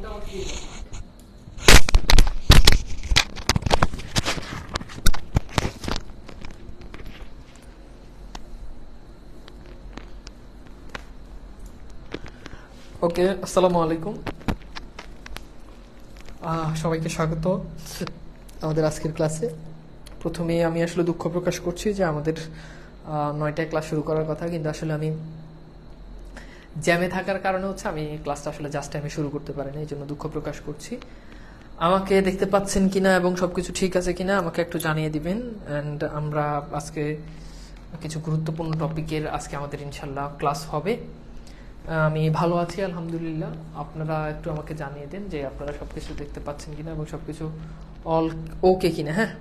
ওকে, আসসালামু আলাইকুম, সবাইকে স্বাগত আমাদের আজকের ক্লাসে। প্রথমে আমি আসলে দুঃখ প্রকাশ করছি যে আমাদের 9টায় ক্লাস শুরু করার কথা, কিন্তু আসলে আমি জ্যামে থাকার কারণে আমি ক্লাসটা আসলে জাস্ট টাইমে শুরু করতে পারিনি, এই জন্য দুঃখ প্রকাশ করছি। আমাকে দেখতে পাচ্ছেন কিনা এবং সবকিছু ঠিক আছে কিনা আমাকে একটু জানিয়ে দিবেন। অ্যান্ড আমরা আজকে কিছু গুরুত্বপূর্ণ টপিকের আজকে আমাদের ইনশাল্লাহ ক্লাস হবে। আমি ভালো আছি আলহামদুলিল্লাহ। আপনারা একটু আমাকে জানিয়ে দেন যে আপনারা সবকিছু দেখতে পাচ্ছেন কিনা এবং সবকিছু অল ওকে কিনা। হ্যাঁ,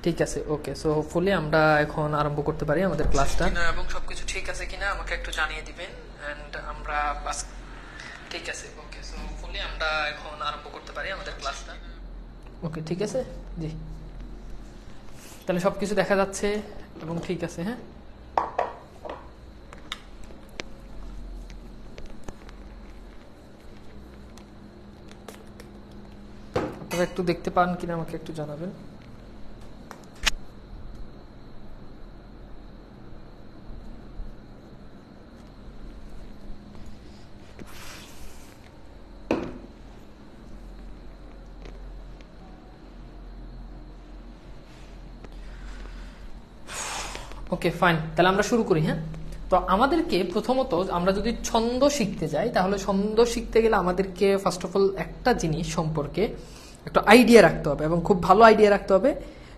ঠিক আছে, ওকে। সো হোপফুলি আমরা এখন আরম্ভ করতে পারি আমাদের ক্লাসটা, এবং সবকিছু ঠিক আছে কিনা আমাকে একটু জানিয়ে দিবেন। এন্ড আমরা ঠিক আছে, ওকে। সো হোপফুলি আমরা এখন আরম্ভ করতে পারি আমাদের ক্লাসটা। ওকে, ঠিক আছে, জি। তাহলে সবকিছু দেখা যাচ্ছে এবং ঠিক আছে। হ্যাঁ, আপনারা একটু দেখতে পান কিনা আমাকে একটু জানাবেন। ওকে, ফাইন, তাহলে আমরা শুরু করি। হ্যাঁ, তো আমাদেরকে প্রথমত আমরা যদি ছন্দ শিখতে যাই, তাহলে ছন্দ শিখতে গেলে আমাদেরকে ফার্স্ট অফ অল একটা জিনিস সম্পর্কে একটা আইডিয়া রাখতে হবে, এবং খুব ভালো আইডিয়া রাখতে হবে।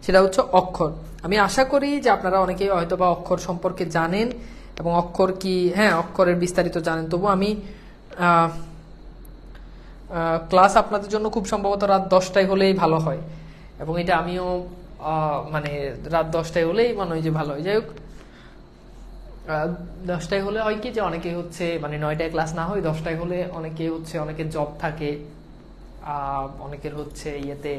সেটা হচ্ছে অক্ষর। আমি আশা করি যে আপনারা অনেকেই হয়তো বা অক্ষর সম্পর্কে জানেন এবং অক্ষর কি, হ্যাঁ, অক্ষরের বিস্তারিত জানেন। তবু আমি ক্লাস আপনাদের জন্য খুব সম্ভবত রাত 10টায় হলেই ভালো হয়, এবং এটা আমিও মানে রাত 10টায় হলেই মনে হয় যে ভালো হয়। যাই হোক, 10টায় হলে হয় কি যে অনেকে মানে 9টায় ক্লাস না হয় 10টায় হলে অনেকে অনেকের জব থাকে, অনেকের ইয়েতে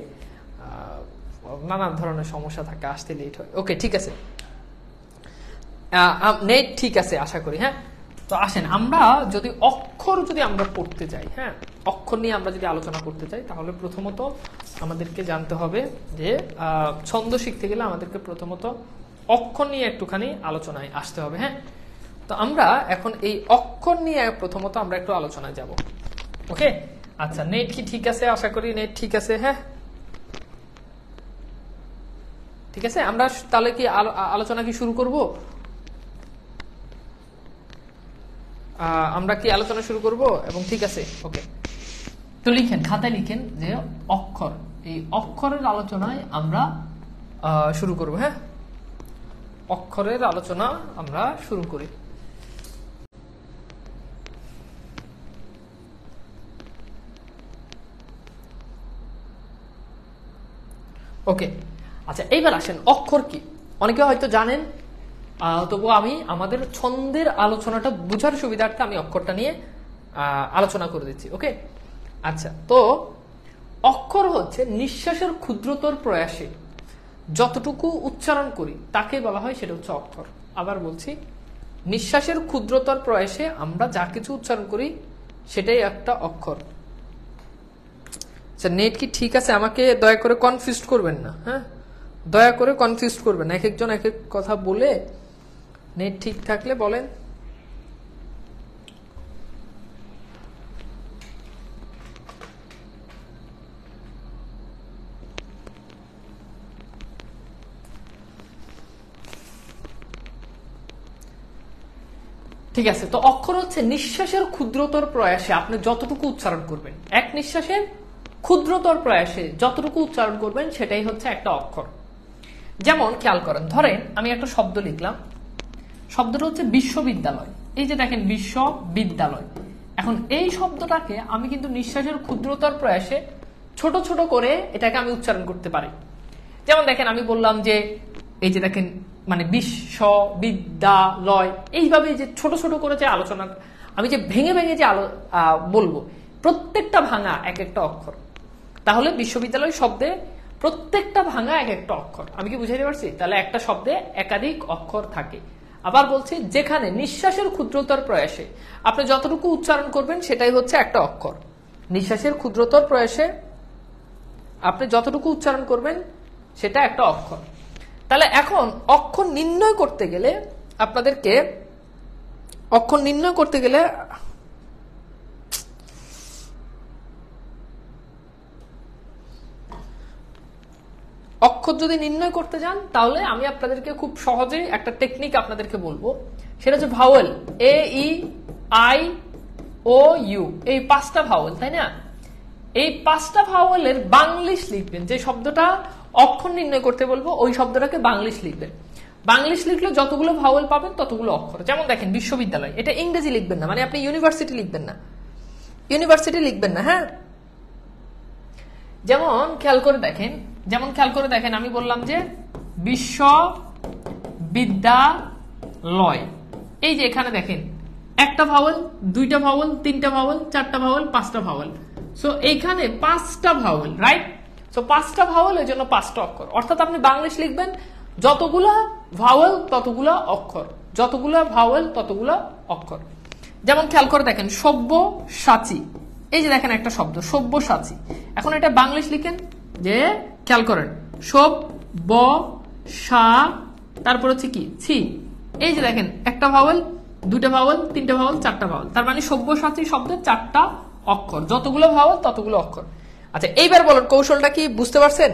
নানা ধরনের সমস্যা থাকে, আসতে লেট হয়। ওকে, ঠিক আছে, নেট ঠিক আছে আশা করি। হ্যাঁ, তো আসেন আমরা যদি আমরা পড়তে যাই, হ্যাঁ, অক্ষর নিয়ে আমরা যদি আলোচনা করতে চাই, তাহলে প্রথমত আমাদেরকে জানতে হবে যে ছন্দ শিখতে গেলে আমাদেরকে প্রথমত অক্ষর নিয়ে একটুখানি আলোচনায় আসতে হবে। হ্যাঁ, তো আমরা এখন এই অক্ষর নিয়ে প্রথমত আমরা একটু আলোচনায় যাব। ওকে, আচ্ছা, নেট কি ঠিক আছে? আশা করি নেট ঠিক আছে। হ্যাঁ, ঠিক আছে, আমরা তাহলে কি আলোচনা কি শুরু করব? আমরা কি আলোচনা শুরু করব? এবং ঠিক আছে, ওকে। তো লিখেন, খাতায় লিখেন যে অক্ষর, এই অক্ষরের আলোচনায় আমরা শুরু করব। হ্যাঁ, অক্ষরের আলোচনা আমরা শুরু করি। ওকে, আচ্ছা, এইবার আসেন অক্ষর কি। অনেকে হয়তো জানেন, তবু আমি আমাদের ছন্দের আলোচনাটা বুঝার সুবিধার্থে আমি অক্ষরটা নিয়ে আলোচনা করে দিচ্ছি। ওকে, আচ্ছা, তো অক্ষর হচ্ছে নিঃশ্বাসের ক্ষুদ্রতর প্রয়াসে যতটুকু উচ্চারণ করি তাকে বলা হয়, সেটা হচ্ছে অক্ষর। আবার বলছি, নিঃশ্বাসের ক্ষুদ্রতর প্রয়াসে আমরা যা কিছু উচ্চারণ করি সেটাই একটা অক্ষর। আচ্ছা, নেট কি ঠিক আছে? আমাকে দয়া করে কনফিউজ করবেন না। হ্যাঁ, দয়া করে কনফিউজ করবেন না, এক একজন এক এক কথা বলে। নেট ঠিক থাকলে বলেন। ঠিক আছে, তো অক্ষর হচ্ছে নিঃশ্বাসের ক্ষুদ্রতর প্রয়াসে আপনি যতটুকু উচ্চারণ করবেন, এক নিঃশ্বাসের ক্ষুদ্রতর প্রয়াসে যতটুকু উচ্চারণ করবেন সেটাই হচ্ছে একটা অক্ষর। যেমন খেয়াল করেন, ধরেন আমি একটা শব্দ লিখলাম, শব্দটা হচ্ছে বিশ্ববিদ্যালয়। এই যে দেখেন, বিশ্ববিদ্যালয়। এখন এই শব্দটাকে আমি কিন্তু নিঃশ্বাসের ক্ষুদ্রতর প্রয়াসে ছোট ছোট করে এটাকে আমি উচ্চারণ করতে পারি। যেমন দেখেন, আমি বললাম যে এই যে দেখেন, মানে বিশ্ববিদ্যালয়, এইভাবে যে ছোট ছোট করে যে আলোচনা, আমি যে ভেঙে ভেঙে যে বলবো, প্রত্যেকটা ভাঙা এক একটা অক্ষর। তাহলে বিশ্ববিদ্যালয় শব্দে প্রত্যেকটা ভাঙা এক একটা অক্ষর। আমি কি বুঝাইতে পারছি? তাহলে একটা শব্দে একাধিক অক্ষর থাকে। আবার বলছি, যেখানে নিঃশ্বাসের ক্ষুদ্রতর প্রয়াসে আপনি যতটুকু উচ্চারণ করবেন সেটাই হচ্ছে একটা অক্ষর। নিঃশ্বাসের ক্ষুদ্রতর প্রয়াসে আপনি যতটুকু উচ্চারণ করবেন সেটা একটা অক্ষর। তাহলে এখন অক্ষর নির্ণয় করতে গেলে আপনাদেরকে অক্ষর যদি নির্ণয় করতে যান তাহলে আমি আপনাদেরকে খুব সহজেই একটা টেকনিক আপনাদেরকে বলবো, সেটা হচ্ছে vowel A E I O U, এই 5টা ভাওয়েল, তাই না? এই 5টা ভাওয়েলের বাংলিশ লিখবেন। যে শব্দটা অক্ষর নির্ণয় করতে বলবো ওই শব্দটাকে বাংলিশ লিখবেন। বাংলিশ লিখলে যতগুলো ভাওয়েল পাবেন ততগুলো অক্ষর। যেমন দেখেন বিশ্ববিদ্যালয়, এটা ইংরেজি লিখবেন না, মানে আপনি ইউনিভার্সিটি লিখবেন না, হ্যাঁ। যেমন খেয়াল করে দেখেন আমি বললাম যে বিশ্ববিদ্যালয়, এই যে এখানে দেখেন একটা ভাওয়েল, দুইটা ভাওয়েল, তিনটা ভাওয়েল, চারটা ভাওয়েল, 5টা ভাওয়েল। সো এইখানে 5টা ভাওয়েল, রাইট? সো 5টা ভাওয়েল, এই জন্য 5টা অক্ষর। অর্থাৎ আপনি বাংলিশ লিখবেন যতগুলা ভাওয়েল ততগুলা অক্ষর, যেমন খেয়াল করে দেখেন সব্যসাচী, এই যে দেখেন একটা শব্দ সব্যসাচী। এখন এটা বাংলিশ লিখেন, যে খেয়াল করেন সব্যসা, তারপর হচ্ছে কি ছি, এই যে দেখেন একটা ভাওয়েল, দুইটা ভাওয়েল, তিনটা ভাওয়েল, চারটা ভাওয়েল, তার মানে সব্যসাচী শব্দের 4টা অক্ষর, যতগুলো ভাওয়েল ততগুলো অক্ষর। আচ্ছা এইবার বলেন কৌশলটা কি বুঝতে পারছেন?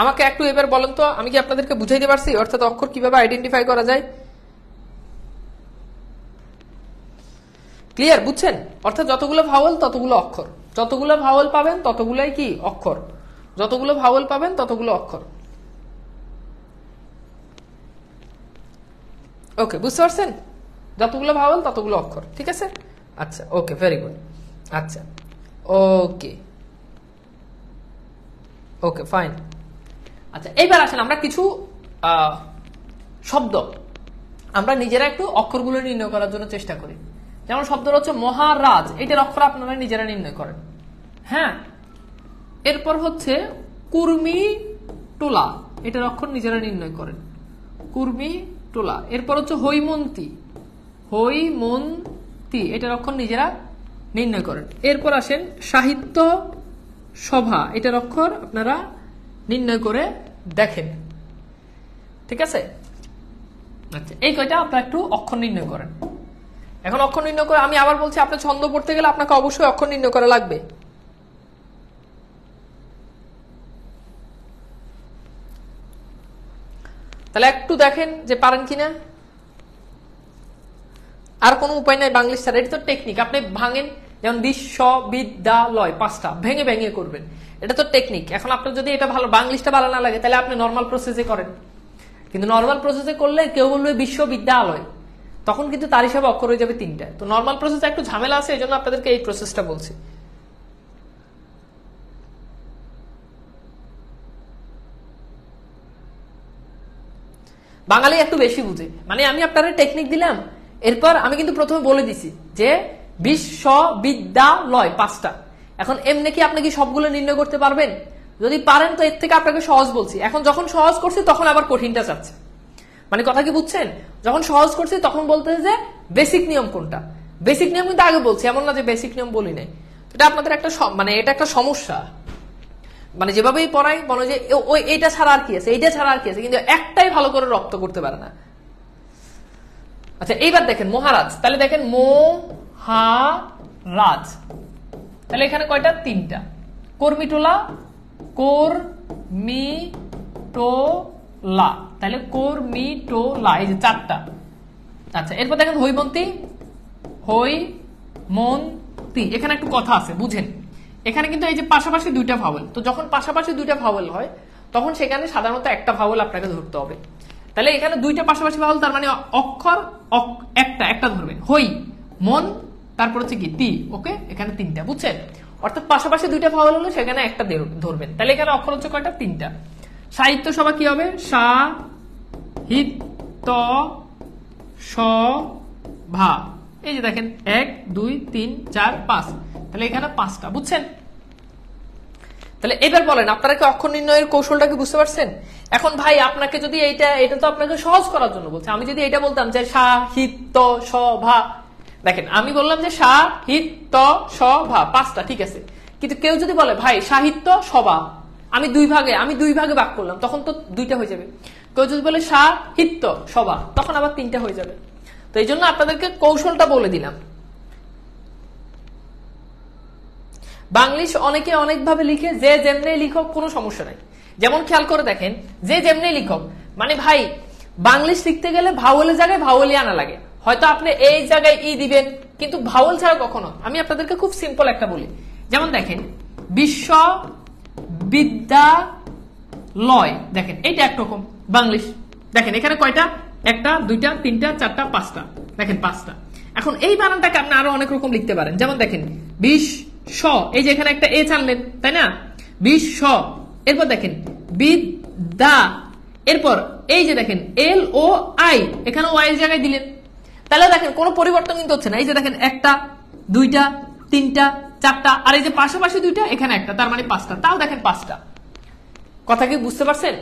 আমাকে একটু এবার বলেন তো, আমি কি আপনাদেরকে বুঝাইতে পারছি অর্থাৎ অক্ষর কিভাবে আইডেন্টিফাই করা যায়? ক্লিয়ার, বুঝছেন? অর্থাৎ যতগুলো ভাওয়েল ততগুলো অক্ষর, যতগুলো ভাওয়েল পাবেন ততগুলাই কি অক্ষর, ওকে, বুঝতে পারছেন? যতগুলো ভাওয়েল ততগুলো অক্ষর, ঠিক আছে? আচ্ছা ওকে, ভেরি গুড। আচ্ছা ওকে ফাইন। আচ্ছা এইবার আসেন আমরা কিছু শব্দ আমরা নিজেরা একটু অক্ষরগুলো নির্ণয় করার জন্য চেষ্টা করি। যেমন শব্দটা হচ্ছে মহারাজ, এটার অক্ষর আপনারা নিজেরা নির্ণয় করেন, হ্যাঁ। এরপর হচ্ছে কুর্মি টোলা, এটার অক্ষর নিজেরা নির্ণয় করেন, কুর্মি টোলা। এরপর হচ্ছে হৈমন্তী, এটার অক্ষর নিজেরা নির্ণয় করেন। এরপর আসেন সাহিত্য সভা, এটার অক্ষর আপনারা নির্ণয় করে দেখেন, ঠিক আছে? আচ্ছা এই কয়টা আপনারা একটু অক্ষর নির্ণয় করেন। এখন অক্ষর নির্ণয় করে আমি আবার বলছি, আপনি ছন্দ পড়তে গেলে আপনাকে অবশ্যই অক্ষর নির্ণয় করা লাগবে। তাহলে একটু দেখেন যে পারেন কিনা। আর কোনো উপায় নাই বাংলিশ ছাড়া, এটা তো টেকনিক। আপনি ভাঙেন, যেমন বিশ্ববিদ্যালয় 5টা ভেঙে ভেঙে করবেন, এটা তো টেকনিক। এখন আপনার যদি এটা ভালো বাংলিশটা ভালো না লাগে তাহলে আপনি নর্মাল প্রসেসে করেন, কিন্তু নর্মাল প্রসেসে করলে কেউ বলবে বিশ্ববিদ্যালয়, তখন কিন্তু তার হিসাবে অক্ষর হয়ে যাবে 3টা। তো নর্মাল প্রসেসে একটু ঝামেলা আছে, এই জন্য আপনাদেরকে এই প্রসেসটা বলছি। বাঙালি একটু বেশি বুঝে, মানে আমি আপনারা টেকনিক দিলাম, এরপর আমি কিন্তু প্রথমে বলে দিছি যে বিশ্ববিদ্যালয় 5টা। এখন এমনি কি আপনি কি সবগুলো নির্ণয় করতে পারবেন? যদি পারেন তো এর থেকে আপনাকে সহজ বলছি। এখন যখন সহজ করছি তখন আবার কঠিনটা চাচ্ছে, মানে কথা কি বুঝছেন? যখন সহজ করছি তখন বলতে যে বেসিক নিয়ম কোনটা, বেসিক নিয়ম কিন্তু আগে বলছি, এমন না যে বেসিক নিয়ম বলি নাই। এটা আপনাদের একটা মানে এটা একটা সমস্যা, মানে যেভাবেই পড়াই মনে হয় যে ওই এইটা ছাড়া আর কি আছে, এইটা ছাড়া আর কি আছে, কিন্তু একটাই ভালো করে রপ্ত করতে পারে না। আচ্ছা এইবার দেখেন মহারাজ, তাহলে দেখেন মহারাজ, তাহলে এখানে কয়টা? 3টা। কর্মীটোলা, কর্মীটোলা, তাহলে কর্মীটোলা, এই যে 4টা। আচ্ছা এরপর দেখেন হৈমন্তী, এখানে একটু কথা আছে বুঝেন। এখানে কিন্তু এই যে পাশাপাশি 2টা ভাওয়েল, তো যখন পাশাপাশি 2টা ভাওয়েল হয় তখন সেখানে সাধারণত একটা ভাওয়েল আপনাকে ধরতে হবে। তাহলে এখানে 2টা পাশাপাশি ভাওয়েল, তার মানে অক্ষর একটা ধরবেন, মন, তারপর হচ্ছে কি তি, ওকে। এখানে 3টা, বুঝছেন? অর্থাৎ পাশাপাশি 2টা ভাওয়েল হলে সেখানে একটা ধরবেন। তাহলে এখানে অক্ষর হচ্ছে কয়টা? 3টা। সাহিত্য সভা কি হবে? সাহিত্য সভা, এই যে দেখেন 1 2 3 4 5, তাহলে এখানে 5টা, বুঝছেন? তাহলে এবার বলেন আপনারা কি অক্ষর নির্ণয়ের কৌশলটা কি বুঝতে পারছেন? এখন ভাই আপনাকে যদি এটা তো আপনাকে সহজ করার জন্য বলছে, আমি যদি এটা বলতাম যে সাহিত্য সভা, দেখেন আমি বললাম যে সাহিত্য সভা 5টা, ঠিক আছে, কিন্তু কেউ যদি বলে ভাই সাহিত্য সভা, আমি দুই ভাগে ভাগ করলাম, তখন তো 2টা হয়ে যাবে। কেউ যদি বলে সাহিত্য সভা, তখন আবার 3টা হয়ে যাবে। তো এই জন্য আপনাদেরকে কৌশলটা বলে দিলাম। বাংলিশ অনেকে অনেকভাবে লিখে, যে যেমনি লিখক কোনো সমস্যা নাই। যেমন খেয়াল করে দেখেন, যে যেমনি লিখক, মানে ভাই বাংলিশ লিখতে গেলে ভাওয়েলের জায়গায় ভাওয়েলই আনা লাগে। হয়তো আপনি এই জায়গায় ই দিবেন, কিন্তু ভাওয়েল ছাড়া কখনো। আমি আপনাদেরকে খুব সিম্পল একটা বলি, যেমন দেখেন বিশ্ববিদ্যালয়, দেখেন এইটা একরকম বাংলিশ। দেখেন এখানে কয়টা, 1টা 2টা 3টা 4টা 5টা, দেখেন 5টা। এখন এই বানানটাকে আপনি আরো অনেক রকম লিখতে পারেন, যেমন দেখেন এই যে এখানে একটা এ টানলেন, তাই না, বিশ্ব, এরপর দেখেন বিদ্যা, এরপর এই যে দেখেন LOI, এখানে ওয়াই এর জায়গায় দিলেন, তাহলে দেখেন কোনো পরিবর্তন কিন্তু হচ্ছে না। এই যে দেখেন 1টা 2টা 3টা 4টা, আর এই যে পাশাপাশি 2টা, এখানে 1টা, তার মানে 5টা, তাও দেখেন 5টা। কথা কি বুঝতে পারছেন?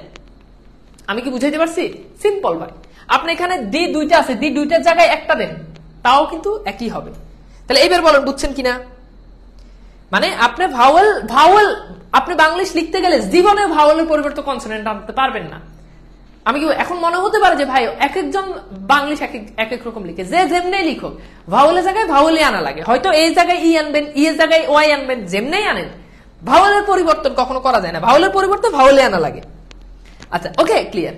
আমি কি বুঝাইতে পারছি? সিম্পল ভাই। আপনি এখানে দি 2টা আছে, দি 2টার জায়গায় 1টা দেন, তাও কিন্তু একই হবে। তাহলে এইবার বলেন বুঝছেন কিনা? মানে আপনি ভাওয়েল আপনি বাংলিশ লিখতে গেলে জীবনে ভাওয়েলের পরিবর্তে কনসোনেন্ট আনতে পারবেন না। আমি কি এখন মনে হতে পারে যে ভাই এক একজন বাংলিশ এক এক রকম লিখে, যে যেমনি লিখো ভাওয়েলের জায়গায় ভাওয়েলই আনা লাগে। হয়তো এই জায়গায় ই আনবেন, ই এর জায়গায় ওয়াই আনবেন, যেমনি আনেন ভাওয়েলের পরিবর্তন কখনো করা যায় না, ভাওয়েলের পরিবর্তে ভাওয়েলই আনা লাগে। আচ্ছা, ওকে, ক্লিয়ার।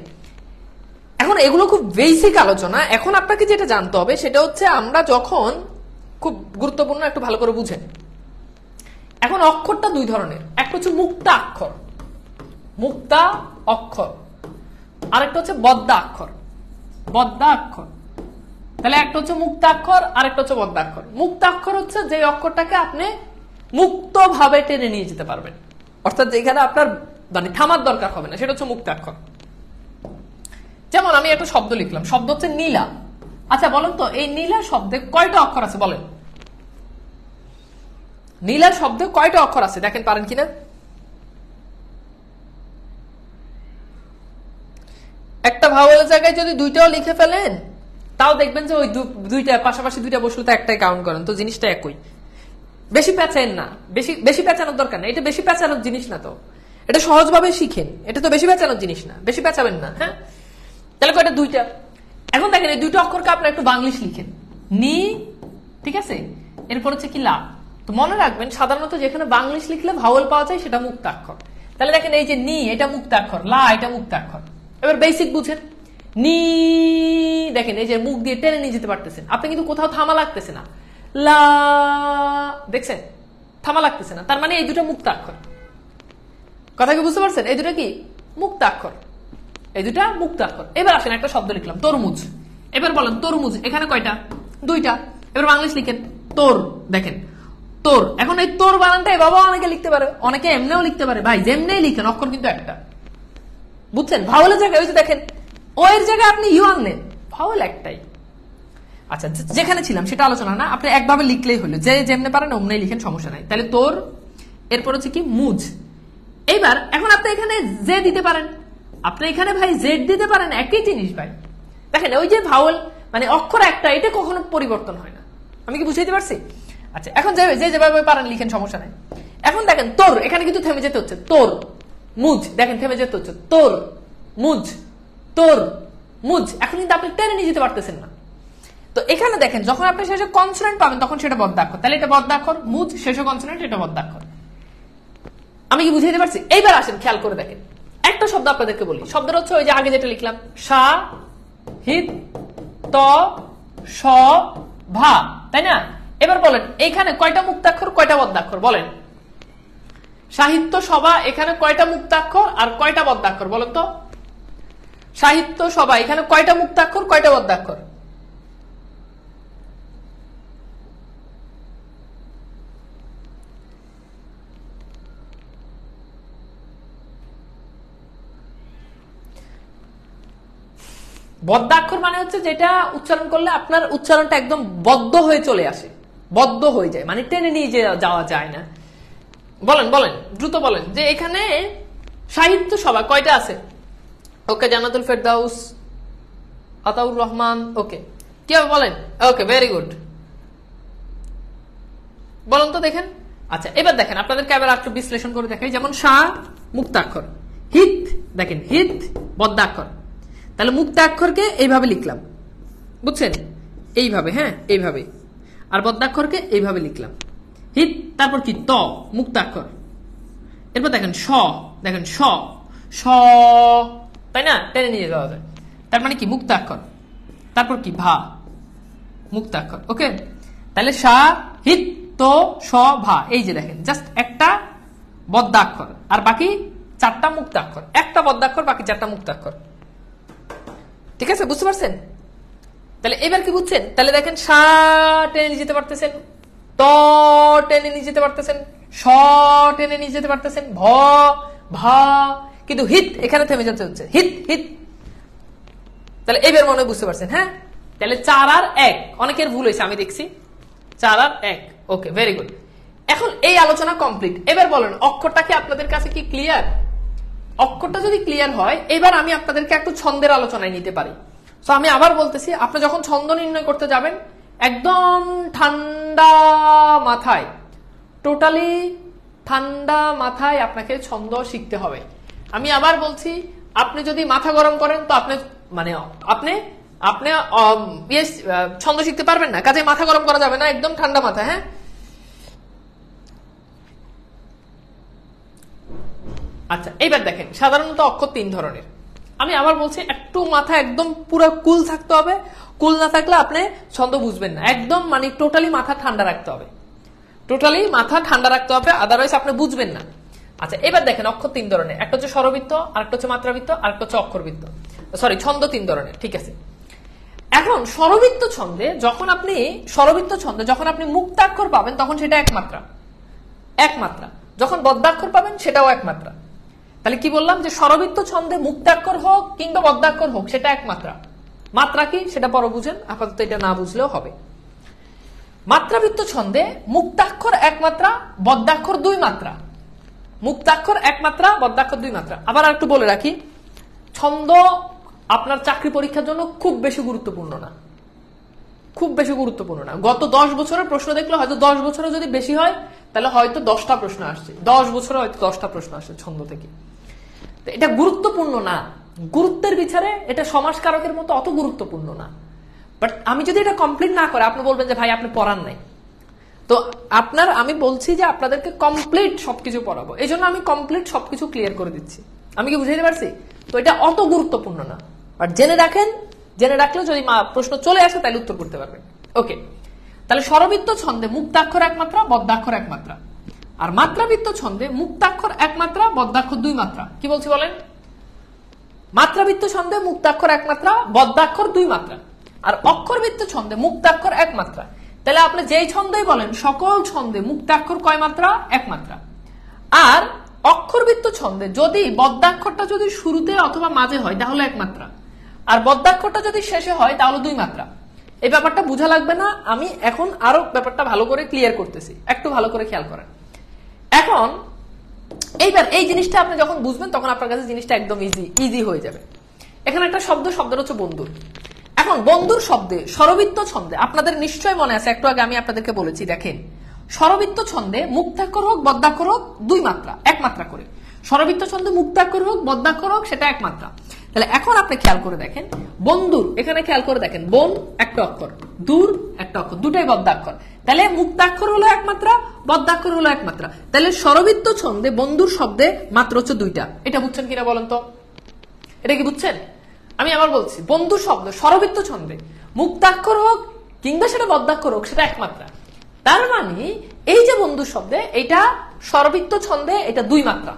এখন এগুলো খুব বেসিক আলোচনা। এখন আপনাকে যেটা জানতে হবে সেটা হচ্ছে, আমরা যখন, খুব গুরুত্বপূর্ণ, একটু ভালো করে বুঝেন। এখন অক্ষরটা 2 ধরনের, একটা হচ্ছে মুক্তা অক্ষর, মুক্তা অক্ষর, আরেকটা হচ্ছে বদ্ধা অক্ষর, বদ্ধা অক্ষর। তাহলে একটা হচ্ছে মুক্তা অক্ষর, আরেকটা হচ্ছে বদ্ধা অক্ষর। মুক্তা অক্ষর হচ্ছে যে অক্ষরটাকে আপনি মুক্ত ভাবে টেনে নিয়ে যেতে পারবেন, অর্থাৎ যেখানে আপনার মানে থামার দরকার হবে না, সেটা হচ্ছে মুক্তা অক্ষর। যেমন আমি একটা শব্দ লিখলাম, শব্দ হচ্ছে নীলা। আচ্ছা বলেন তো, এই নীলা শব্দে কয়টা অক্ষর আছে বলেন? নীলা শব্দে কয়টা অক্ষর আছে দেখেন, পারেন কিনা? একটা ভাওয়েলের জায়গায় যদি 2টাও লিখে ফেলেন, তাও দেখবেন যে ওই 2টা পাশাপাশি 2টা বসলে তো একটাই কাউন্ট করেন, তো জিনিসটা একই। বেশি পেঁচান না, বেশি পেঁচানোর দরকার না, এটা বেশি পেঁচানোর জিনিস না, তো এটা সহজভাবে শিখেন, এটা তো বেশি পেঁচানোর জিনিস না, বেশি পেঁচাবেন না। হ্যাঁ, তাহলে কয়টা? 2টা। এখন দেখেন এই 2টা অক্ষরকে আপনারা একটু বাংলিশ লিখেন, নি, ঠিক আছে, এরপর হচ্ছে কি লা। তো মনে রাখবেন, সাধারণত যেখানে বাংলিশ লিখলে ভাওয়েল পাওয়া যায় সেটা মুক্তাক্ষর। তাহলে দেখেন এই যে নি, এটা মুক্তাক্ষর, লা এটা মুক্তাক্ষর। এবার বেসিক বুঝেন, নি, দেখেন এই যে মুখ দিয়ে টেনে নিয়ে যেতে পারতেছেন আপনি, কিন্তু কোথাও থামা লাগতেছে না। লা, দেখছেন থামা লাগতেছে না, তার মানে এই 2টা মুক্তাক্ষর। কথা কি বুঝতে পারছেন? এই 2টা কি মুক্তাক্ষর, এই 2টা মুক্তাক্ষর। এবার আসেন একটা শব্দ লিখলাম, তরমুজ। এবার বলেন তরমুজ, এখানে কয়টা? 2টা। এবার বাংলিশ লিখেন তোর, দেখেন তোর। এখন এই তোর বানানটা বাবা অনেকে লিখতে পারে, অনেকে এমনিও লিখতে পারে, ভাই যেমনি লিখেন অক্ষর কিন্তু একটা, বুঝছেন? ভাওয়েলের জায়গায় ওই যে দেখেন ও এর জায়গায় আপনি ইউ আনলেন, ভাওয়েল একটাই। আচ্ছা, যেখানে ছিলাম সেটা আলোচনা না, আপনি একভাবে লিখলেই হলো, যে যেমনি পারেন অমনি লিখেন, সমস্যা নাই। তাহলে তোর, এরপর হচ্ছে কি মুজ। এইবার এখন আপনি এখানে যে দিতে পারেন, আপনি এখানে ভাই জেড দিতে পারেন, একই জিনিস ভাই। দেখেন ওই যে ভাওয়েল মানে অক্ষর একটা, এটা কখনো পরিবর্তন হয় না। আমি কি বুঝাইতে পারছি? আচ্ছা, এখন যেভাবে পারেন লিখেন, সমস্যা নাই। এখন দেখেন তোর, এখানে কিন্তু থেমে যেতে হচ্ছে, তোর মুজ, দেখেন থেমে যেতে হচ্ছে, তোর মুজ, তোর মুজ। এখন কিন্তু আপনি টেনে নিয়ে যেতে পারতেছেন না। তো এখানে দেখেন যখন আপনি শেষে কনসোনেন্ট পাবেন তখন সেটা বদ্ধাক্ষর, তাহলে এটা বদ্ধাক্ষর, মুজ শেষে কনসোনেন্ট, এটা বদ্ধাক্ষর। আমি কি বুঝাইতে পারছি? এইবার আসেন খেয়াল করে দেখেন, একটা শব্দ আপনাদেরকে বলি, শব্দটা হচ্ছে ওই যে আগে যেটা লিখলাম, সা হিত ত স ভা, তাই না? এবার বলেন এইখানে কয়টা মুক্তাক্ষর, কয়টা বদ্ধাক্ষর বলেন? সাহিত্য সভা, এখানে কয়টা মুক্তাক্ষর আর কয়টা বদ্ধাক্ষর বলেন তো? সাহিত্য সভা, এখানে কয়টা মুক্তাক্ষর, কয়টা বদ্ধাক্ষর? বদ্ধাক্ষর মানে হচ্ছে যেটা উচ্চারণ করলে আপনার উচ্চারণটা একদম বদ্ধ হয়ে চলে আসে, বদ্ধ হয়ে যায়, মানে টেনে নিয়ে যাওয়া যায় না। বলেন বলেন দ্রুত বলেন যে এখানে সাহিত্য সভা কয়টা আছে? ওকে, জান্নাতুল ফেরদাউস, আতাউর রহমান, ওকে, কি হবে বলেন? ওকে, ভেরি গুড, বলুন তো দেখেন। আচ্ছা, এবার দেখেন আপনাদেরকে আবার একটু বিশ্লেষণ করে দেখাই। যেমন শাহ মুক্তাক্ষর, হিত দেখেন, হিত বদ্ধাক্ষর, তাহলে মুক্তাক্ষরকে এইভাবে লিখলাম, বুঝছেন? এইভাবে, হ্যাঁ এইভাবে, আর বদ্ধাক্ষরকে এইভাবে লিখলাম, হিত, তারপর কি ত মুক্তাক্ষর, এরপর দেখেন স, দেখেন স, স, তাই না, টেনে নিয়ে যাওয়া যায়, তার মানে কি মুক্তাক্ষর, তারপর কি ভা মুক্তাক্ষর। ওকে, তাহলে সা হিত তো স ভা, এই যে দেখেন জাস্ট একটা বদ্ধাক্ষর আর বাকি চারটা মুক্তাক্ষর, একটা বদ্ধাক্ষর বাকি চারটা মুক্তাক্ষর। ঠিক আছে, বুঝতে পারছেন? তাহলে এবার কি বুঝছেন? তাহলে দেখেন সা টেনে নিয়ে যেতে পারতেছেন, ত টেনে নিয়ে যেতে পারতেছেন, স টেনে নিয়ে যেতে পারতেছেন, ভ ভা, কিন্তু হিত এখানে থেমে যেতে হচ্ছে, হিত হিত। তাহলে এবার মনে বুঝতে পারছেন? হ্যাঁ, তাহলে 4 আর 1, অনেকের ভুল হয়েছে আমি দেখছি, 4 আর 1। ওকে, ভেরি গুড। এখন এই আলোচনা কমপ্লিট। এবার বলেন অক্ষরটা কি আপনাদের কাছে কি ক্লিয়ার? অক্ষরটা যদি ক্লিয়ার হয়, এবার আমি আপনাদেরকে একটু ছন্দের আলোচনায় নিতে পারি। তো আমি আবার বলতেছি, আপনি যখন ছন্দ নির্ণয় করতে যাবেন একদম ঠান্ডা মাথায়, টোটালি ঠান্ডা মাথায় আপনাকে ছন্দ শিখতে হবে। আমি আবার বলছি, আপনি যদি মাথা গরম করেন তো আপনি মানে আপনি ছন্দ শিখতে পারবেন না, কাজে মাথা গরম করা যাবে না, একদম ঠান্ডা মাথা। হ্যাঁ, আচ্ছা, এইবার দেখেন সাধারণত অক্ষর 3 ধরনের। আমি আবার বলছি, একটু মাথা একদম পুরো কুল থাকতে হবে, কুল না থাকলে আপনি ছন্দ বুঝবেন না, একদম মানে টোটালি মাথা ঠান্ডা রাখতে হবে, টোটালি মাথা ঠান্ডা রাখতে হবে, আদারওয়াইজ আপনি বুঝবেন না। আচ্ছা, এবার দেখেন অক্ষর 3 ধরনের, একটা হচ্ছে স্বরবৃত্ত, আরেকটা হচ্ছে মাত্রাবৃত্ত, আরেকটা হচ্ছে অক্ষরবৃত্ত, সরি ছন্দ 3 ধরনের। ঠিক আছে, এখন স্বরবৃত্ত ছন্দে যখন আপনি মুক্তাক্ষর পাবেন তখন সেটা এক মাত্রা, যখন বদ্ধাক্ষর পাবেন সেটাও এক মাত্রা। তাহলে কি বললাম যে স্বরবৃত্ত ছন্দে মুক্তাক্ষর হোক কিংবা বদ্ধাক্ষর হোক সেটা এক মাত্রা। মাত্রা কি সেটা পরে বুঝেন, আপাতত এটা না বুঝলেও হবে। মাত্রাবৃত্ত ছন্দে মুক্তাক্ষর এক মাত্রা, বদ্ধাক্ষর 2 মাত্রা, মুক্তাক্ষর 1 মাত্রা, বদ্ধাক্ষর 2 মাত্রা। আবার একটু বলে রাখি, ছন্দ আপনার চাকরি পরীক্ষার জন্য খুব বেশি গুরুত্বপূর্ণ না, খুব বেশি গুরুত্বপূর্ণ না। গত 10 বছরের প্রশ্ন দেখলে হয়তো 10 বছরে যদি বেশি হয় তাহলে হয়তো 10টা প্রশ্ন আসছে, 10 বছরে হয়তো 10টা প্রশ্ন আসছে ছন্দ থেকে। এটা গুরুত্বপূর্ণ না, গুরুত্বের বিচারে এটা সমাজকারকের মতো অত গুরুত্বপূর্ণ না। বাট আমি যদি এটা কমপ্লিট না করে আপনি বলবেন যে ভাই আপনি পড়ান নাই, তো আমি বলছি যে আপনাদেরকে কমপ্লিট সবকিছু পড়াবো, এই জন্য আমি কমপ্লিট সবকিছু ক্লিয়ার করে দিচ্ছি। আমি কি বুঝাইতে পারছি? তো এটা অত গুরুত্বপূর্ণ না, বাট জেনে রাখেন, জেনে রাখলে যদি প্রশ্ন চলে আসে তাহলে উত্তর করতে পারবেন। ওকে, তাহলে স্বরবৃত্ত ছন্দে মুক্তাক্ষর 1 মাত্রা, বদ্ধাক্ষর 1 মাত্রা, আর মাত্রাবৃত্ত ছন্দে মুক্তাক্ষর 1 মাত্রা, বদ্ধাক্ষর 2 মাত্রা। কি বলছি বলেন? মাত্রাবৃত্ত ছন্দে মুক্তাক্ষর 1 মাত্রা, বদ্ধাক্ষর 2 মাত্রা, আর অক্ষরবৃত্ত ছন্দে মুক্তাক্ষর 1 মাত্রা। তাহলে আপনি যেই ছন্দই বলেন সকল ছন্দে মুক্তাক্ষর কয় মাত্রা? 1 মাত্রা। আর অক্ষরবৃত্ত ছন্দে যদি বদ্ধাক্ষরটা যদি শুরুতে অথবা মাঝে হয় তাহলে 1 মাত্রা, আর বদ্ধাক্ষরটা যদি শেষে হয় তাহলে 2 মাত্রা। এই ব্যাপারটা বোঝা লাগবে না, আমি এখন আরো ব্যাপারটা ভালো করে ক্লিয়ার করতেছি, একটু ভালো করে খেয়াল করেন। এখন এইবার এই জিনিসটা আপনি যখন বুঝবেন তখন আপনার কাছে জিনিসটা একদম ইজি হয়ে যাবে। এখানে একটা শব্দটা হচ্ছে বন্ধুর। এখন বন্ধুর শব্দে স্বরবৃত্ত ছন্দে আপনাদের নিশ্চয় মনে আছে, একটু আগে আমি আপনাদেরকে বলেছি, দেখেন স্বরবৃত্ত ছন্দে মুক্তাক্ষর হোক বদ্ধাক্ষর হোক 2 মাত্রা, 1 মাত্রা করে। স্বরবৃত্ত ছন্দে মুক্তাক্ষর হোক বদ্ধাক্ষর হোক সেটা 1 মাত্রা। তাহলে এখন আপনি খেয়াল করে দেখেন বন্ধুর, এখানে খেয়াল করে দেখেন বন একটা অক্ষর, দূর একটা অক্ষর, দুটাই বদ্ধাক্ষর। তাহলে মুক্তাক্ষর হলো 1 মাত্রা, বদ্ধাক্ষর হলো 1 মাত্রা। তাহলে স্বরবৃত্ত ছন্দে বন্ধুর শব্দে মাত্রা হচ্ছে 2টা। এটা বুঝছেন কিনা বলেন তো? এটা কি বুঝছেন? আমি আবার বলছি, বন্ধু শব্দ স্বরবৃত্ত ছন্দে মুক্তাক্ষর হোক কিংবা সেটা বদ্ধাক্ষর হোক সেটা 1 মাত্রা। তার মানে এই যে বন্ধু শব্দে এটা স্বরবৃত্ত ছন্দে এটা 2 মাত্রা।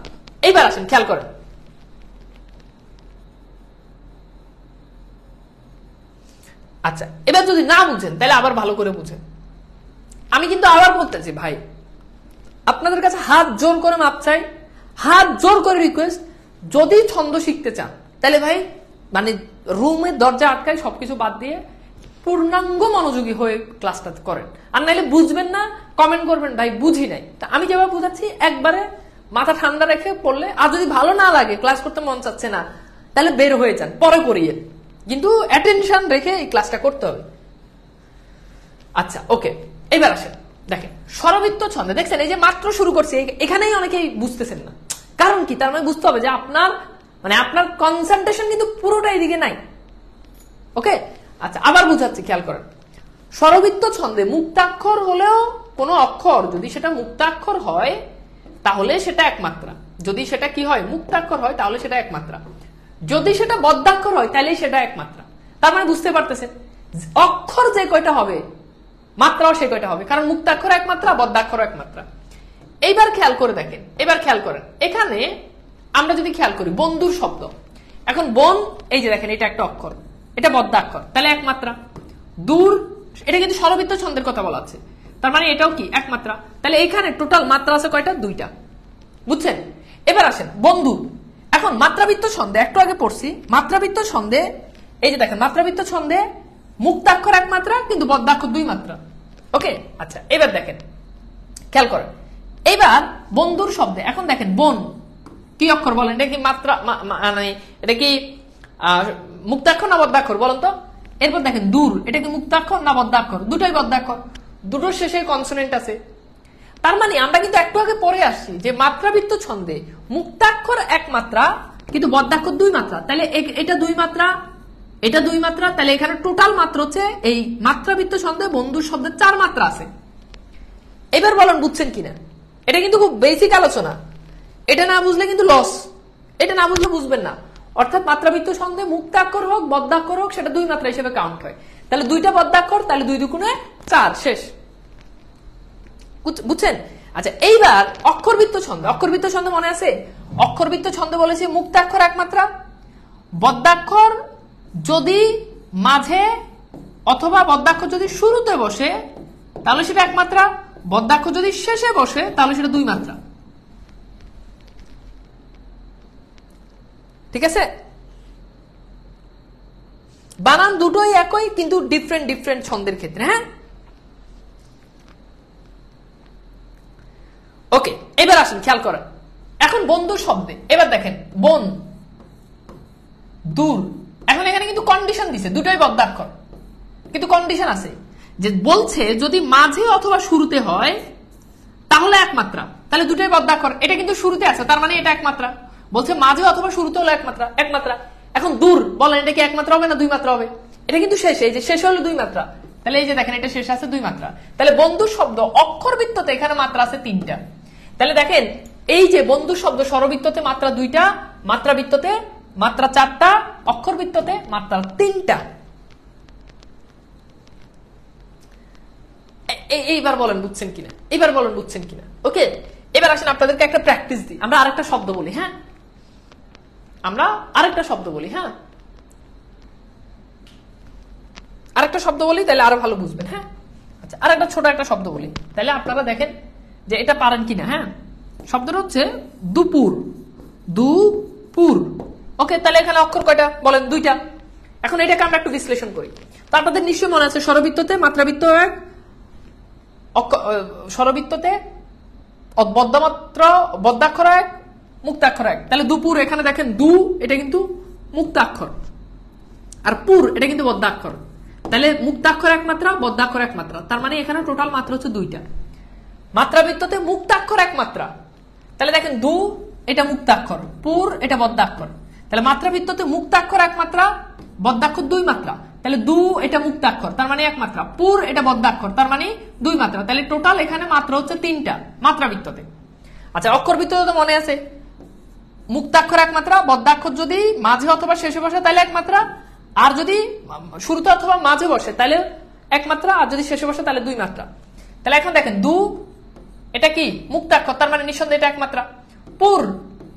এইবার আসেন খেয়াল করেন, আচ্ছা এবার যদি না বুঝেন তাহলে আবার ভালো করে বুঝেন। আমি কিন্তু আবার বলতেছি ভাই, আপনাদের কাছে হাত জোর করে মাপ চাই, হাত জোর করে রিকোয়েস্ট, যদি ছন্দ শিখতে চান তাহলে ভাই মানে রুমের দরজা আটকায় সবকিছু বাদ দিয়ে পূর্ণাঙ্গ মনোযোগী হয়ে ক্লাসটা করেন, আর নাইলে বুঝবেন না, কমেন্ট করবেন ভাই বুঝি নাই। তা আমি যেভাবে বুঝাচ্ছি একবারে মাথা ঠান্ডা রেখে পড়লে, আর যদি ভালো না লাগে, ক্লাস করতে মন চাচ্ছে না, তাহলে বের হয়ে যান, পরে করিয়ে, কিন্তু অ্যাটেনশন রেখে এই ক্লাসটা করতে হবে। আচ্ছা ওকে, এবার আসেন দেখেন স্বরবৃত্ত ছন্দে, দেখছেন এই যে মাত্র শুরু করছি, এখানেই অনেকেই বুঝতেছেন না, কারণ কি? তার মানে বুঝতে হবে যে আপনার কনসেন্ট্রেশন কিন্তু পুরোটা এইদিকে নাই। ওকে, আচ্ছা আবার বুঝাচ্ছি, খেয়াল করেন। স্বরবৃত্ত ছন্দে মুক্তাক্ষর হলেও কোনো অক্ষর যদি সেটা মুক্তাক্ষর হয় তাহলে সেটা এক মাত্রা, যদি সেটা কি হয় মুক্তাক্ষর হয় তাহলে সেটা এক মাত্রা, যদি সেটা বদ্ধাক্ষর হয় তাহলে সেটা এক মাত্রা। তার মানে বুঝতে পারতেছেন অক্ষর যে কয়টা হবে মাত্রাও সে কয়টা হবে, কারণ মুক্তাক্ষর এক মাত্রা, বদ্ধাক্ষর এক মাত্রা। এইবার খেয়াল করে দেখেন, এবার খেয়াল করেন এখানে আমরা যদি খেয়াল করি বন্ধুর শব্দ, এখন বন, এই যে দেখেন এটা একটা অক্ষর, এটা বদ্ধাক্ষর, তাহলে এক মাত্রা। দূর, এটা কিন্তু স্বরবৃত্ত ছন্দের কথা বলা আছে, তার মানে এটাও কি এক মাত্রা। তাহলে এখানে টোটাল মাত্রা আছে কয়টা? দুইটা, বুঝছেন? এবার আসেন বন্ধু, এখন মাত্রাবৃত্ত ছন্দে একটু আগে পড়ছি, মাত্রাবৃত্ত ছন্দে এই যে দেখেন মাত্রাবৃত্ত ছন্দে মুক্তাক্ষর এক মাত্রা কিন্তু বদ্ধাক্ষর দুই মাত্রা। ওকে, আচ্ছা এবার দেখেন খেয়াল করেন, এবার বন্ধুর শব্দে এখন দেখেন বন কি অক্ষর বলেন? এটা কি মাত্রা, মানে এটা কি মুক্তাক্ষর না বদ্ধাক্ষর বলেন তো? এরপর দেখেন দূর, এটা কি মুক্তাক্ষর না বদ্ধাক্ষর? দুটোই বদ্ধাক্ষর, দুটোর শেষে কনসোনেন্ট আছে। তার মানে আমরা কিন্তু একটু আগে পড়ে আসছি যে মাত্রাবৃত্ত ছন্দে মুক্তাক্ষর এক মাত্রা কিন্তু বদ্ধাক্ষর দুই মাত্রা, তাহলে এটা দুই মাত্রা, এটা দুই মাত্রা, তাহলে এখানে টোটাল মাত্রা হচ্ছে এই মাত্রাবৃত্ত ছন্দে বন্ধুর শব্দের চার মাত্রা আছে। এবার বলেন বুঝছেন কিনা? এটা কিন্তু খুব বেসিক আলোচনা, এটা না বুঝলে কিন্তু লস, এটা না বুঝলে বুঝবেন না। অর্থাৎ মাত্রাবৃত্ত ছন্দে মুক্তাক্ষর হোক বদ্ধাক্ষর হোক সেটা দুই মাত্রা হিসেবে কাউন্ট হয়, তাহলে দুইটা বদ্ধাক্ষর, তাহলে দুই দুগুণে চার, শেষ, বুঝছেন? আচ্ছা এইবার অক্ষরবৃত্ত ছন্দ, অক্ষরবৃত্ত ছন্দ মনে আছে? অক্ষরবৃত্ত ছন্দ বলেছে মুক্তাক্ষর এক মাত্রা, বদ্ধাক্ষর যদি মাঝে অথবা বদ্ধাক্ষর যদি শুরুতে বসে তাহলে সেটা এক মাত্রা, বদ্ধাক্ষর যদি শেষে বসে তাহলে সেটা দুই মাত্রা। ঠিক আছে? বানান দুটোই একই কিন্তু ডিফারেন্ট ডিফারেন্ট ছন্দের ক্ষেত্রে। হ্যাঁ ওকে, এবার আসেন খেয়াল করেন, এখন বন্ধুর শব্দে এবার দেখেন বন, দূর, এখন এখানে কিন্তু কন্ডিশন দিছে, দুটোই বদ্ধাক্ষর কিন্তু কন্ডিশন আছে যে বলছে যদি মাঝে অথবা শুরুতে হয় তাহলে এক মাত্রা, তাহলে দুটোই বদ্ধাক্ষর, এটা কিন্তু শুরুতে আছে তার মানে এটা এক মাত্রা, বলছে মাঝে অথবা শুরুতে হলো এক মাত্রা, এক মাত্রা। এখন দূর বলেন এটা কি এক মাত্রা হবে না দুই মাত্রা হবে? এটা কিন্তু শেষে, এই যে শেষ হলো দুই মাত্রা, তাহলে এই যে দেখেন এটা শেষ আছে দুই মাত্রা, তাহলে বন্ধুর শব্দ অক্ষরবৃত্ততে এখানে মাত্রা আছে তিনটা। তাহলে দেখেন এই যে বন্ধু শব্দ স্বরবৃত্ততে মাত্রা দুইটা, মাত্রাবৃত্ততে মাত্রা চারটা, অক্ষরবৃত্ততে মাত্রা তিনটা। এইবার বলেন বুঝছেন কিনা, এইবার বলেন বুঝছেন কিনা? ওকে, এবার আসেন আপনাদেরকে একটা প্র্যাকটিস দিই, আমরা আরেকটা শব্দ বলি। হ্যাঁ আমরা আরেকটা শব্দ বলি, হ্যাঁ আরেকটা শব্দ বলি তাহলে আরো ভালো বুঝবেন। হ্যাঁ আচ্ছা, আরেকটা ছোট একটা শব্দ বলি তাহলে আপনারা দেখেন যে এটা পারেন কিনা। হ্যাঁ শব্দটা হচ্ছে দুপুর, দুপুর। ওকে, তাহলে এখানে অক্ষর কয়টা বলেন? দুইটা। এখন এটাকে আমরা একটু বিশ্লেষণ করি। তো আপনাদের নিশ্চয়ই মনে আছে স্বরবৃত্ততে মাত্রাবৃত্ত এক, স্বরবৃত্ততে বদ্ধাক্ষর এক, মুক্তাক্ষর এক। তাহলে দুপুর, এখানে দেখেন দু এটা কিন্তু মুক্তাক্ষর আর পুর এটা কিন্তু বদ্ধাক্ষর, তাহলে মুক্তাক্ষর এক মাত্রা, বদ্ধাক্ষর এক মাত্রা, তার মানে এখানে টোটাল মাত্রা হচ্ছে দুইটা। মাত্রাবৃত্ততে মুক্তাক্ষর এক মাত্রা, তাহলে দেখেন দু এটা মুক্তাক্ষর, পুর এটা বদ্ধাক্ষর, তাহলে মাত্রাবৃত্ততে মুক্তাক্ষর এক মাত্রা, বদ্ধাক্ষর দুই মাত্রা, তাহলে দু এটা মুক্তাক্ষর তার মানে এক মাত্রা, পুর এটা বদ্ধাক্ষর তার মানে দুই মাত্রা, তাহলে টোটাল এখানে মাত্রা হচ্ছে তিনটা মাত্রাবৃত্ততে। আচ্ছা অক্ষরবৃত্ততে তো মনে আছে মুক্তাক্ষর এক মাত্রা, বদ্ধাক্ষর যদি মাঝে অথবা শেষে বসে তাহলে এক মাত্রা, আর যদি শুরুতে অথবা মাঝে বসে তাহলে এক মাত্রা, আর যদি শেষে বসে তাহলে দুই মাত্রা। তাহলে এখন দেখেন দু এটা কি মুক্তাক্ষর তার মানে নিঃসন্দেহে এটা এক মাত্রা। পুর,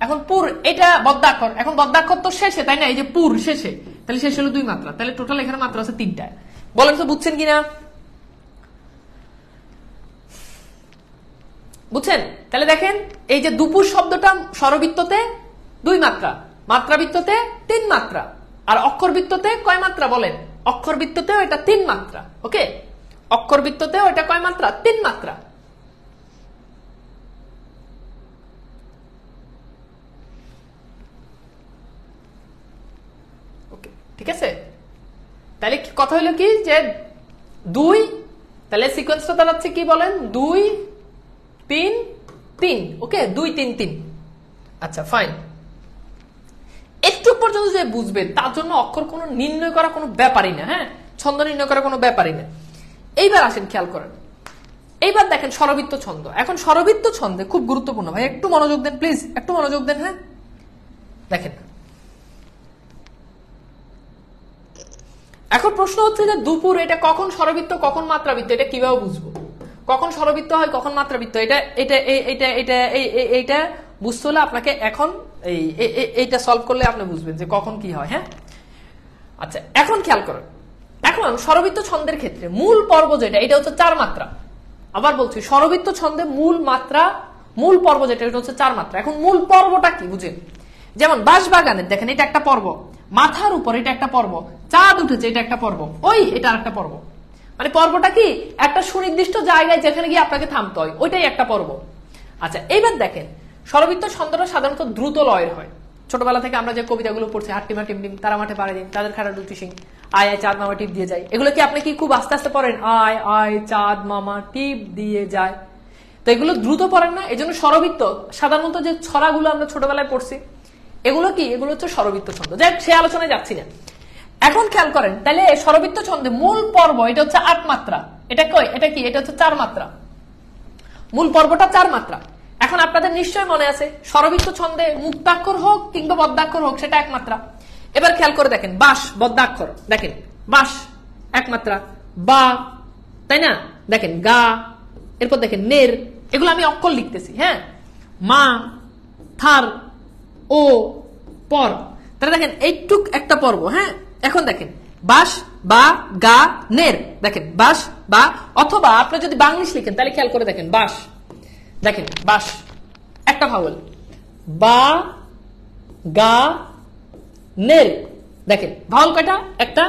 এখন পুর এটা বদ্ধাক্ষর, এখন বদ্ধাক্ষর তো শেষে তাই না, এই যে পুর শেষে, তাহলে শেষ হলো দুই মাত্রা, তাহলে টোটাল এখানে মাত্রা আছে তিনটা। বলেন তো বুঝছেন কিনা? বুঝছেন? তাহলে দেখেন এই যে দুপুর শব্দটা স্বরবৃত্ততে দুই মাত্রা, মাত্রাবৃত্ততে তিন মাত্রা, আর অক্ষরবৃত্ততে কয় মাত্রা বলেন? অক্ষরবৃত্ততেও এটা 3 মাত্রা। ওকে, অক্ষরবৃত্ততেও এটা কয় মাত্রা? 3 মাত্রা। ওকে, ঠিক আছে। তাহলে কথা হলো কি যে 2, তাহলে সিকোয়েন্সটা দাঁড়াচ্ছে কি বলেন? 2 3 3। ওকে, 2 3 3। আচ্ছা ফাইন। একটু পর্যন্ত যে বুঝবেন তার জন্য অক্ষর কোনো নির্ণয় করা কোনো ব্যাপারই না। হ্যাঁ, ছন্দ নির্ণয় করা কোনো ব্যাপারই না। এইবার আসেন, খেয়াল করেন। এইবার দেখেন স্বরবৃত্ত ছন্দ। এখন স্বরবৃত্ত ছন্দে খুব গুরুত্বপূর্ণ, ভাই একটু মনোযোগ দেন প্লিজ, একটু মনোযোগ দেন। হ্যাঁ, দেখেন এখন প্রশ্ন হচ্ছে যে দুপুর এটা কখন স্বরবৃত্ত কখন মাত্রাবৃত্ত, এটা কিভাবে বুঝবো? কখন স্বরবৃত্ত হয় কখন মাত্রাবৃত্ত, এটা এটা এটা এটা এইটা বুঝতে হলে আপনাকে এখন এইটা সলভ করলে আপনি বুঝবেন যে কখন কি হয়। হ্যাঁ, আচ্ছা এখন খেয়াল করেন। এখন স্বরবৃত্ত ছন্দের ক্ষেত্রে মূল পর্ব যেটা, এটা হচ্ছে 4 মাত্রা। আবার বলছি, স্বরবৃত্ত ছন্দে মূল পর্ব যেটা, এটা হচ্ছে 4 মাত্রা। এখন মূল পর্বটা কি বুঝেন? যেমন বাঁশবাগানের দেখেন এটা একটা পর্ব, মাথার উপর এটা একটা পর্ব, চাঁদ উঠেছে এটা একটা পর্ব, ওই এটা আরেকটা পর্ব। মানে পর্বটা কি একটা সুনির্দিষ্ট জায়গায় যেখানে গিয়ে আপনাকে থামতে হয়, ওইটাই একটা পর্ব। আচ্ছা এইবার দেখেন স্বরবৃত্ত ছন্দটা সাধারণত দ্রুত লয়ের হয়। ছোটবেলা থেকে আমরা যে কবিতাগুলো পড়ছি, হাট্টিমা টিমটিম তারা মাঠে পাড়ে দিন, তাদের খাটা দুটি সিং, আয় আয় চাঁদ মামা টিপ দিয়ে যায়, এগুলো কি আপনি কি খুব আস্তে আস্তে পড়েন? আয় আয় চাঁদ মামা টিপ দিয়ে যায়, তো এগুলো দ্রুত পড়েন না। এই জন্য স্বরবৃত্ত সাধারণত যে ছড়াগুলো আমরা ছোটবেলায় পড়ছি, এগুলো কি, এগুলো হচ্ছে স্বরবৃত্ত ছন্দ। যাই সে আলোচনায় যাচ্ছি না। এখন খেয়াল করেন, তাহলে স্বরবৃত্ত ছন্দে মূল পর্ব এটা হচ্ছে 8 মাত্রা। এটা কই, এটা কি, এটা হচ্ছে 4 মাত্রা। মূল পর্বটা 4 মাত্রা। এখন আপনাদের নিশ্চয় মনে আছে স্বরবৃত্ত ছন্দে মুক্তাক্ষর হোক কিংবা বদ্যাক্ষর হোক সেটা 1 মাত্রা। এবার খেয়াল করে দেখেন, বাঁশ বদ্যাক্ষর, দেখেন বাঁশ 1 মাত্রা, বা, তাই না? দেখেন গা, এরপর দেখেন নের, এগুলো আমি অক্ষর লিখতেছি। হ্যাঁ, মা, থার, ও, পর, তাহলে দেখেন এইটুক একটা পর্ব। হ্যাঁ, এখন দেখেন বাঁশ বা গা নের, দেখেন বাঁশ বা, অথবা আপনি যদি বাংলিশ লিখেন তাহলে খেয়াল করে দেখেন বাঁশ, দেখেন বাঁশ একটা ভাওয়েল, বা গা নের, দেখেন ভাওয়েল কয়টা? একটা,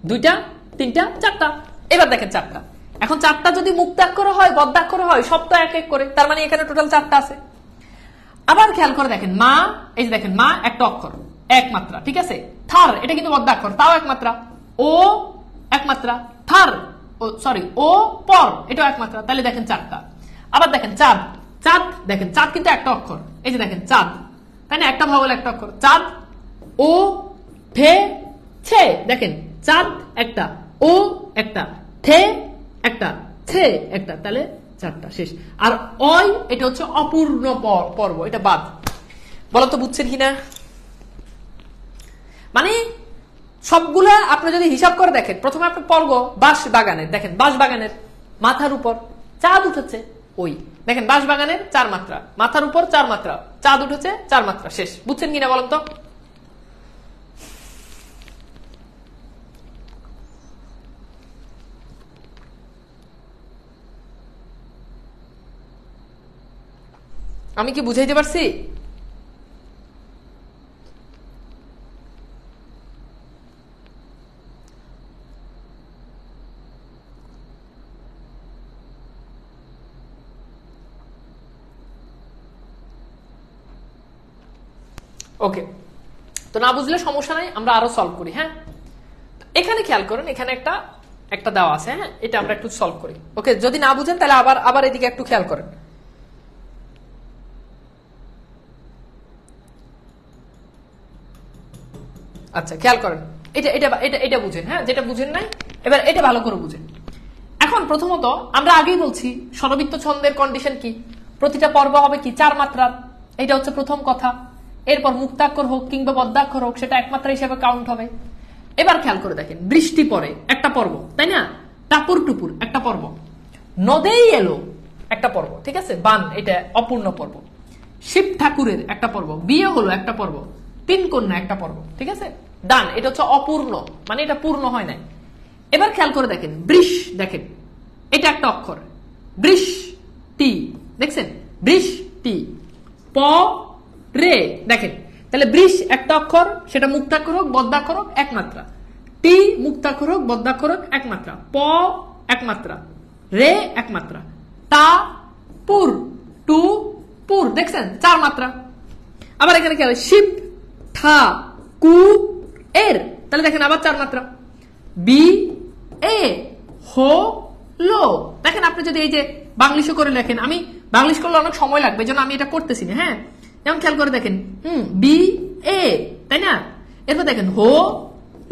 দুইটা, তিনটা, চারটা। এবার দেখেন 4টা। এখন 4টা যদি মুক্তাক্ষর হয় বদ্যাক্ষর হয় সব তো এক এক করে, তার মানে এখানে টোটাল 4টা আছে। আবার খেয়াল করে দেখেন মা, এই যে দেখেন মা একটা অক্ষর 1 মাত্রা, ঠিক আছে। থার এটা কিন্তু বদ্যাক্ষর, তাও 1 মাত্রা। ও 1 মাত্রা, থার ও পর এটাও 1 মাত্রা, তাহলে দেখেন 4টা। আবার দেখেন চাঁদ, চাঁদ দেখেন চাঁদ কিন্তু একটা অক্ষর, এই যে দেখেন চাঁদ, তাই না? একটা ভাওয়েল একটা অক্ষর, চাঁদ, ও ঠে ছে, দেখেন চাঁদ একটা, ও একটা, ঠে একটা, ছে একটা, তাহলে 4টা শেষ। আর অয় এটা হচ্ছে অপূর্ণ পর্ব, এটা বাদ। বলতো বুঝছেন কিনা? মানে সবগুলা আপনি যদি হিসাব করে দেখেন, প্রথমে আপনি পর্ব বাঁশ বাগানের, দেখেন বাঁশ বাগানের মাথার উপর চাঁদ উঠেছে, ওই দেখেন বাঁশ বাগানের 4 মাত্রা, মাথার উপর 4 মাত্রা, চাঁদ উঠেছে 4 মাত্রা, শেষ। বুঝছেন কিনা বলেন তো? আমি কি বুঝাইতে পারছি? ওকে, তো না বুঝলে সমস্যা নাই, আমরা আরো সলভ করি। হ্যাঁ, এখানে খেয়াল করেন, এখানে একটা দেওয়া আছে। হ্যাঁ, এটা আমরা একটু সলভ করি। ওকে, যদি না বুঝেন তাহলে আবার এদিকে একটু খেয়াল করেন। আচ্ছা খেয়াল করেন, এটা এটা এটা এটা বুঝেন। হ্যাঁ, যেটা বুঝেন নাই এবার এটা ভালো করে বুঝেন। এখন প্রথমত আমরা আগেই বলছি স্বরবৃত্ত ছন্দের কন্ডিশন কি, প্রতিটা পর্ব হবে কি 4 মাত্রার, এটা হচ্ছে প্রথম কথা। এরপর মুক্তাক্ষর হোক কিংবা বদ্যাক্ষর হোক সেটা 1 মাত্রা হিসেবে কাউন্ট হবে। এবার খেয়াল করে দেখেন, বৃষ্টি পড়ে একটা পর্ব, তাই না? টাপুর টুপুর একটা পর্ব, নদেই এলো একটা পর্ব, ঠিক আছে। বান এটা অপূর্ণ পর্ব। শিব ঠাকুরের একটা পর্ব, বিয়ে হলো একটা পর্ব, 3 কন্যা একটা পর্ব, ঠিক আছে। দান এটা হচ্ছে অপূর্ণ, মানে এটা পূর্ণ হয় নাই। এবার খেয়াল করে দেখেন বৃষ, দেখেন এটা একটা অক্ষর, বৃষ্টি, দেখছেন বৃষ্টি, প রে, দেখেন তাহলে বৃষ একটা অক্ষর, সেটা মুক্তাক্ষর হোক বদ্যাক্ষর হোক 1 মাত্রা। টি মুক্তাক্ষর হোক বদ্ধাক্ষর হোক এক মাত্রা, প এক মাত্রা, রে এক মাত্রা, তা পুর, টু পুর, দেখছেন 4 মাত্রা। আবার এখানে কি হবে, শিব ঠা কু এর, তাহলে দেখেন আবার 4 মাত্রা, বি এ হো লো। দেখেন আপনি যদি এই যে বাংলিশও করে লেখেন, আমি বাংলিশ করলে অনেক সময় লাগবে, এই জন্য আমি এটা করতেছি না। হ্যাঁ, যেমন খেয়াল করে দেখেন, বি এ, তাই না? এরপর দেখেন হো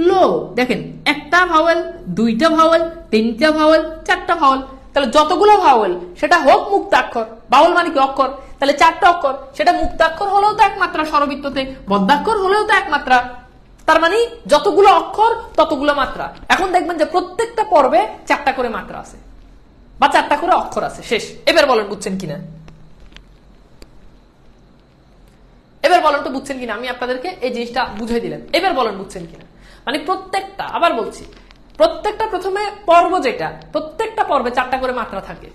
লো, দেখেন একটা ভাওয়েল, দুইটা ভাওয়েল, তিনটা ভাওয়েল, 4টা ভাওয়েল, তাহলে যতগুলো ভাওয়েল সেটা হোক মুক্তাক্ষর, বাউল মানে কি অক্ষর, তাহলে 4টা অক্ষর, সেটা মুক্তাক্ষর হলেও তো এক মাত্রা স্বরবৃত্ততে, বদ্ধাক্ষর হলেও তো এক মাত্রা, তার মানে যতগুলো অক্ষর ততগুলো মাত্রা। এখন দেখবেন যে প্রত্যেকটা পর্বে 4টা করে মাত্রা আছে বা 4টা করে অক্ষর আছে, শেষ। এবার বলেন বুঝছেন কিনা, এবার বলেন তো বুঝছেন কিনা, আমি আপনাদেরকে এই জিনিসটা বুঝিয়ে দিলাম, এবার বলেন বুঝছেন কিনা। মানে প্রত্যেকটা, আবার বলছি, প্রত্যেকটা প্রথমে পর্ব যেটা, প্রত্যেকটা পর্বে 4টা করে মাত্রা থাকে।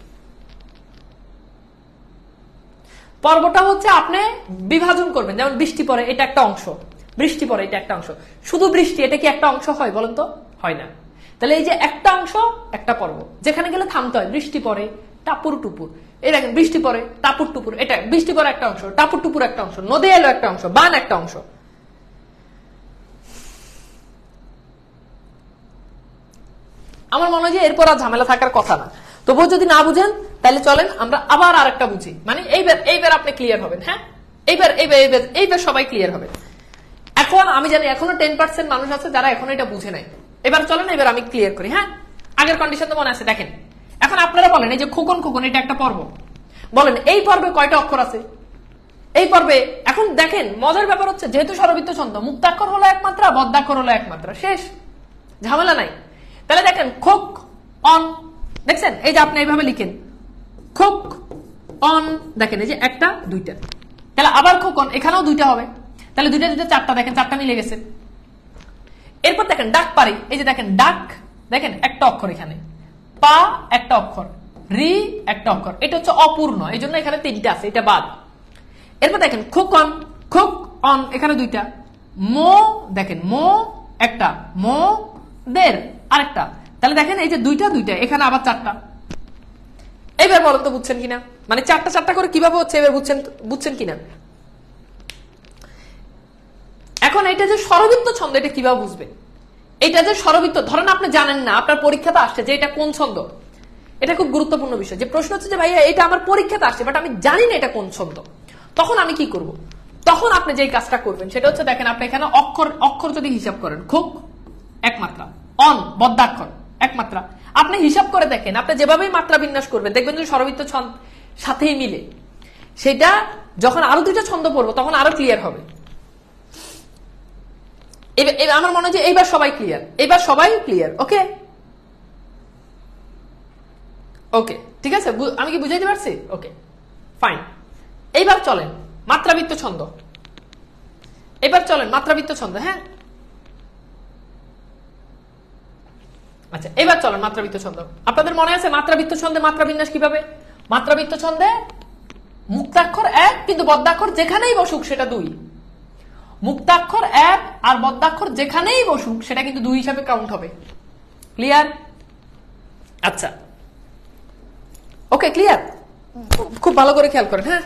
পর্বটা হচ্ছে আপনি বিভাজন করবেন, যেমন বৃষ্টি পড়ে এটা একটা অংশ, বৃষ্টি পড়ে এটা একটা অংশ, শুধু বৃষ্টি এটা কি একটা অংশ হয় বলেন তো, হয় না। তাহলে এই যে একটা অংশ একটা পর্ব, যেখানে গেলে থামতে হয়, বৃষ্টি পড়ে টাপুর টুপুর, এই দেখেন বৃষ্টি পড়ে টাপুর টুপুর, এটা বৃষ্টি পড়ে একটা অংশ, টাপুর টুপুর একটা অংশ, নদী এলো একটা অংশ, বান একটা অংশ। আমার মনে হয় যে এরপর আর ঝামেলা থাকার কথা না। তবুও যদি না বুঝেন তাহলে চলেন আমরা আবার আরেকটা বুঝি, মানে এইবার আপনি ক্লিয়ার হবেন। হ্যাঁ, এইবার সবাই ক্লিয়ার হবে। এখন আমি জানি এখনো 10% মানুষ আছে যারা এখনো এটা বুঝে নাই। এবার চলেন এবার আমি ক্লিয়ার করি। হ্যাঁ, আগের কন্ডিশন তো মনে আছে, দেখেন এখন আপনারা বলেন এই যে খোকন খোকন এটা একটা পর্ব, বলেন এই পর্বে কয়টা অক্ষর আছে এই পর্বে। এখন দেখেন মজার ব্যাপার হচ্ছে, যেহেতু স্বরবৃত্ত ছন্দ, মুক্তাক্ষর হলো এক মাত্রা, বদ্ধাক্ষর হলো এক মাত্রা, শেষ, ঝামেলা নাই। তাহলে দেখেন খোক অন, দেখছেন এই যে আপনি এইভাবে লিখেন খোক অন, দেখেন এই যে একটা দুইটা, তাহলে আবার খোকন, এখানেও দুইটা হবে, তাহলে দুইটা দুইটা 4টা, দেখেন 4টা মিলে গেছে। এরপর দেখেন ডাক পারি, এই যে দেখেন ডাক, দেখেন একটা অক্ষর এখানে, পা একটা অক্ষর, রি একটা অক্ষর, এটা হচ্ছে অপূর্ণ, এই জন্য এখানে 3টা আছে, এটা বাদ। এরপর দেখেন খোকন, খোক অন, এখানে 2টা, মো, দেখেন মো একটা, মো দের আরেকটা, তাহলে দেখেন এই যে দুইটা দুইটা, এখানে আবার 4টা। এবার বলেন তো বুঝছেন কিনা, মানে 4টা করে কিভাবে হচ্ছে, এবার বুঝছেন কিনা। এখন এটা যে স্বরবৃত্ত ছন্দ, এটা কিভাবে বুঝবেন, এটা যে স্বরবৃত্ত, ধরেন আপনি জানেন না, আপনার পরীক্ষাতে আসছে যে এটা কোন ছন্দ, এটা খুব গুরুত্বপূর্ণ বিষয়। যে প্রশ্ন হচ্ছে যে ভাইয়া এটা আমার পরীক্ষাতে আসছে বাট আমি জানি না এটা কোন ছন্দ, তখন আমি কি করব? তখন আপনি যে কাজটা করবেন সেটা হচ্ছে, দেখেন আপনি এখানে অক্ষর যদি হিসাব করেন, খোক এক মাত্রা, অন বদ্ধাক্ষর এক মাত্রা, আপনি হিসাব করে দেখেন, আপনি যেভাবেই মাত্রা বিন্যাস করবেন দেখবেন যে স্বরবৃত্ত ছন্দ সাথেই মিলে। সেটা যখন আরো 2টা ছন্দ পড়বো তখন আরো ক্লিয়ার হবে। আমার মনে হয় যে এইবার সবাই ক্লিয়ার, এবার সবাই ক্লিয়ার। ওকে ওকে ঠিক আছে, আমি কি বুঝাইতে পারছি? Okay fine. এইবার চলেন মাত্রাবৃত্ত ছন্দ, এবার চলেন মাত্রাবৃত্ত ছন্দ। হ্যাঁ আচ্ছা, এবার চলেন মাত্রাবৃত্ত ছন্দ। আপনাদের মনে আছে মাত্রাবৃত্ত ছন্দে মাত্রা বিন্যাস কিভাবে? মাত্রাবৃত্ত ছন্দে মুক্তাক্ষর 1 কিন্তু বদ্ধাক্ষর যেখানেই বসুক সেটা 2, মুক্তাক্ষর 1 আর বদ্ধাক্ষর যেখানেই বসুক সেটা কিন্তু 2 হিসাবে কাউন্ট হবে। ক্লিয়ার? আচ্ছা ওকে ক্লিয়ার, খুব ভালো করে খেয়াল করেন। হ্যাঁ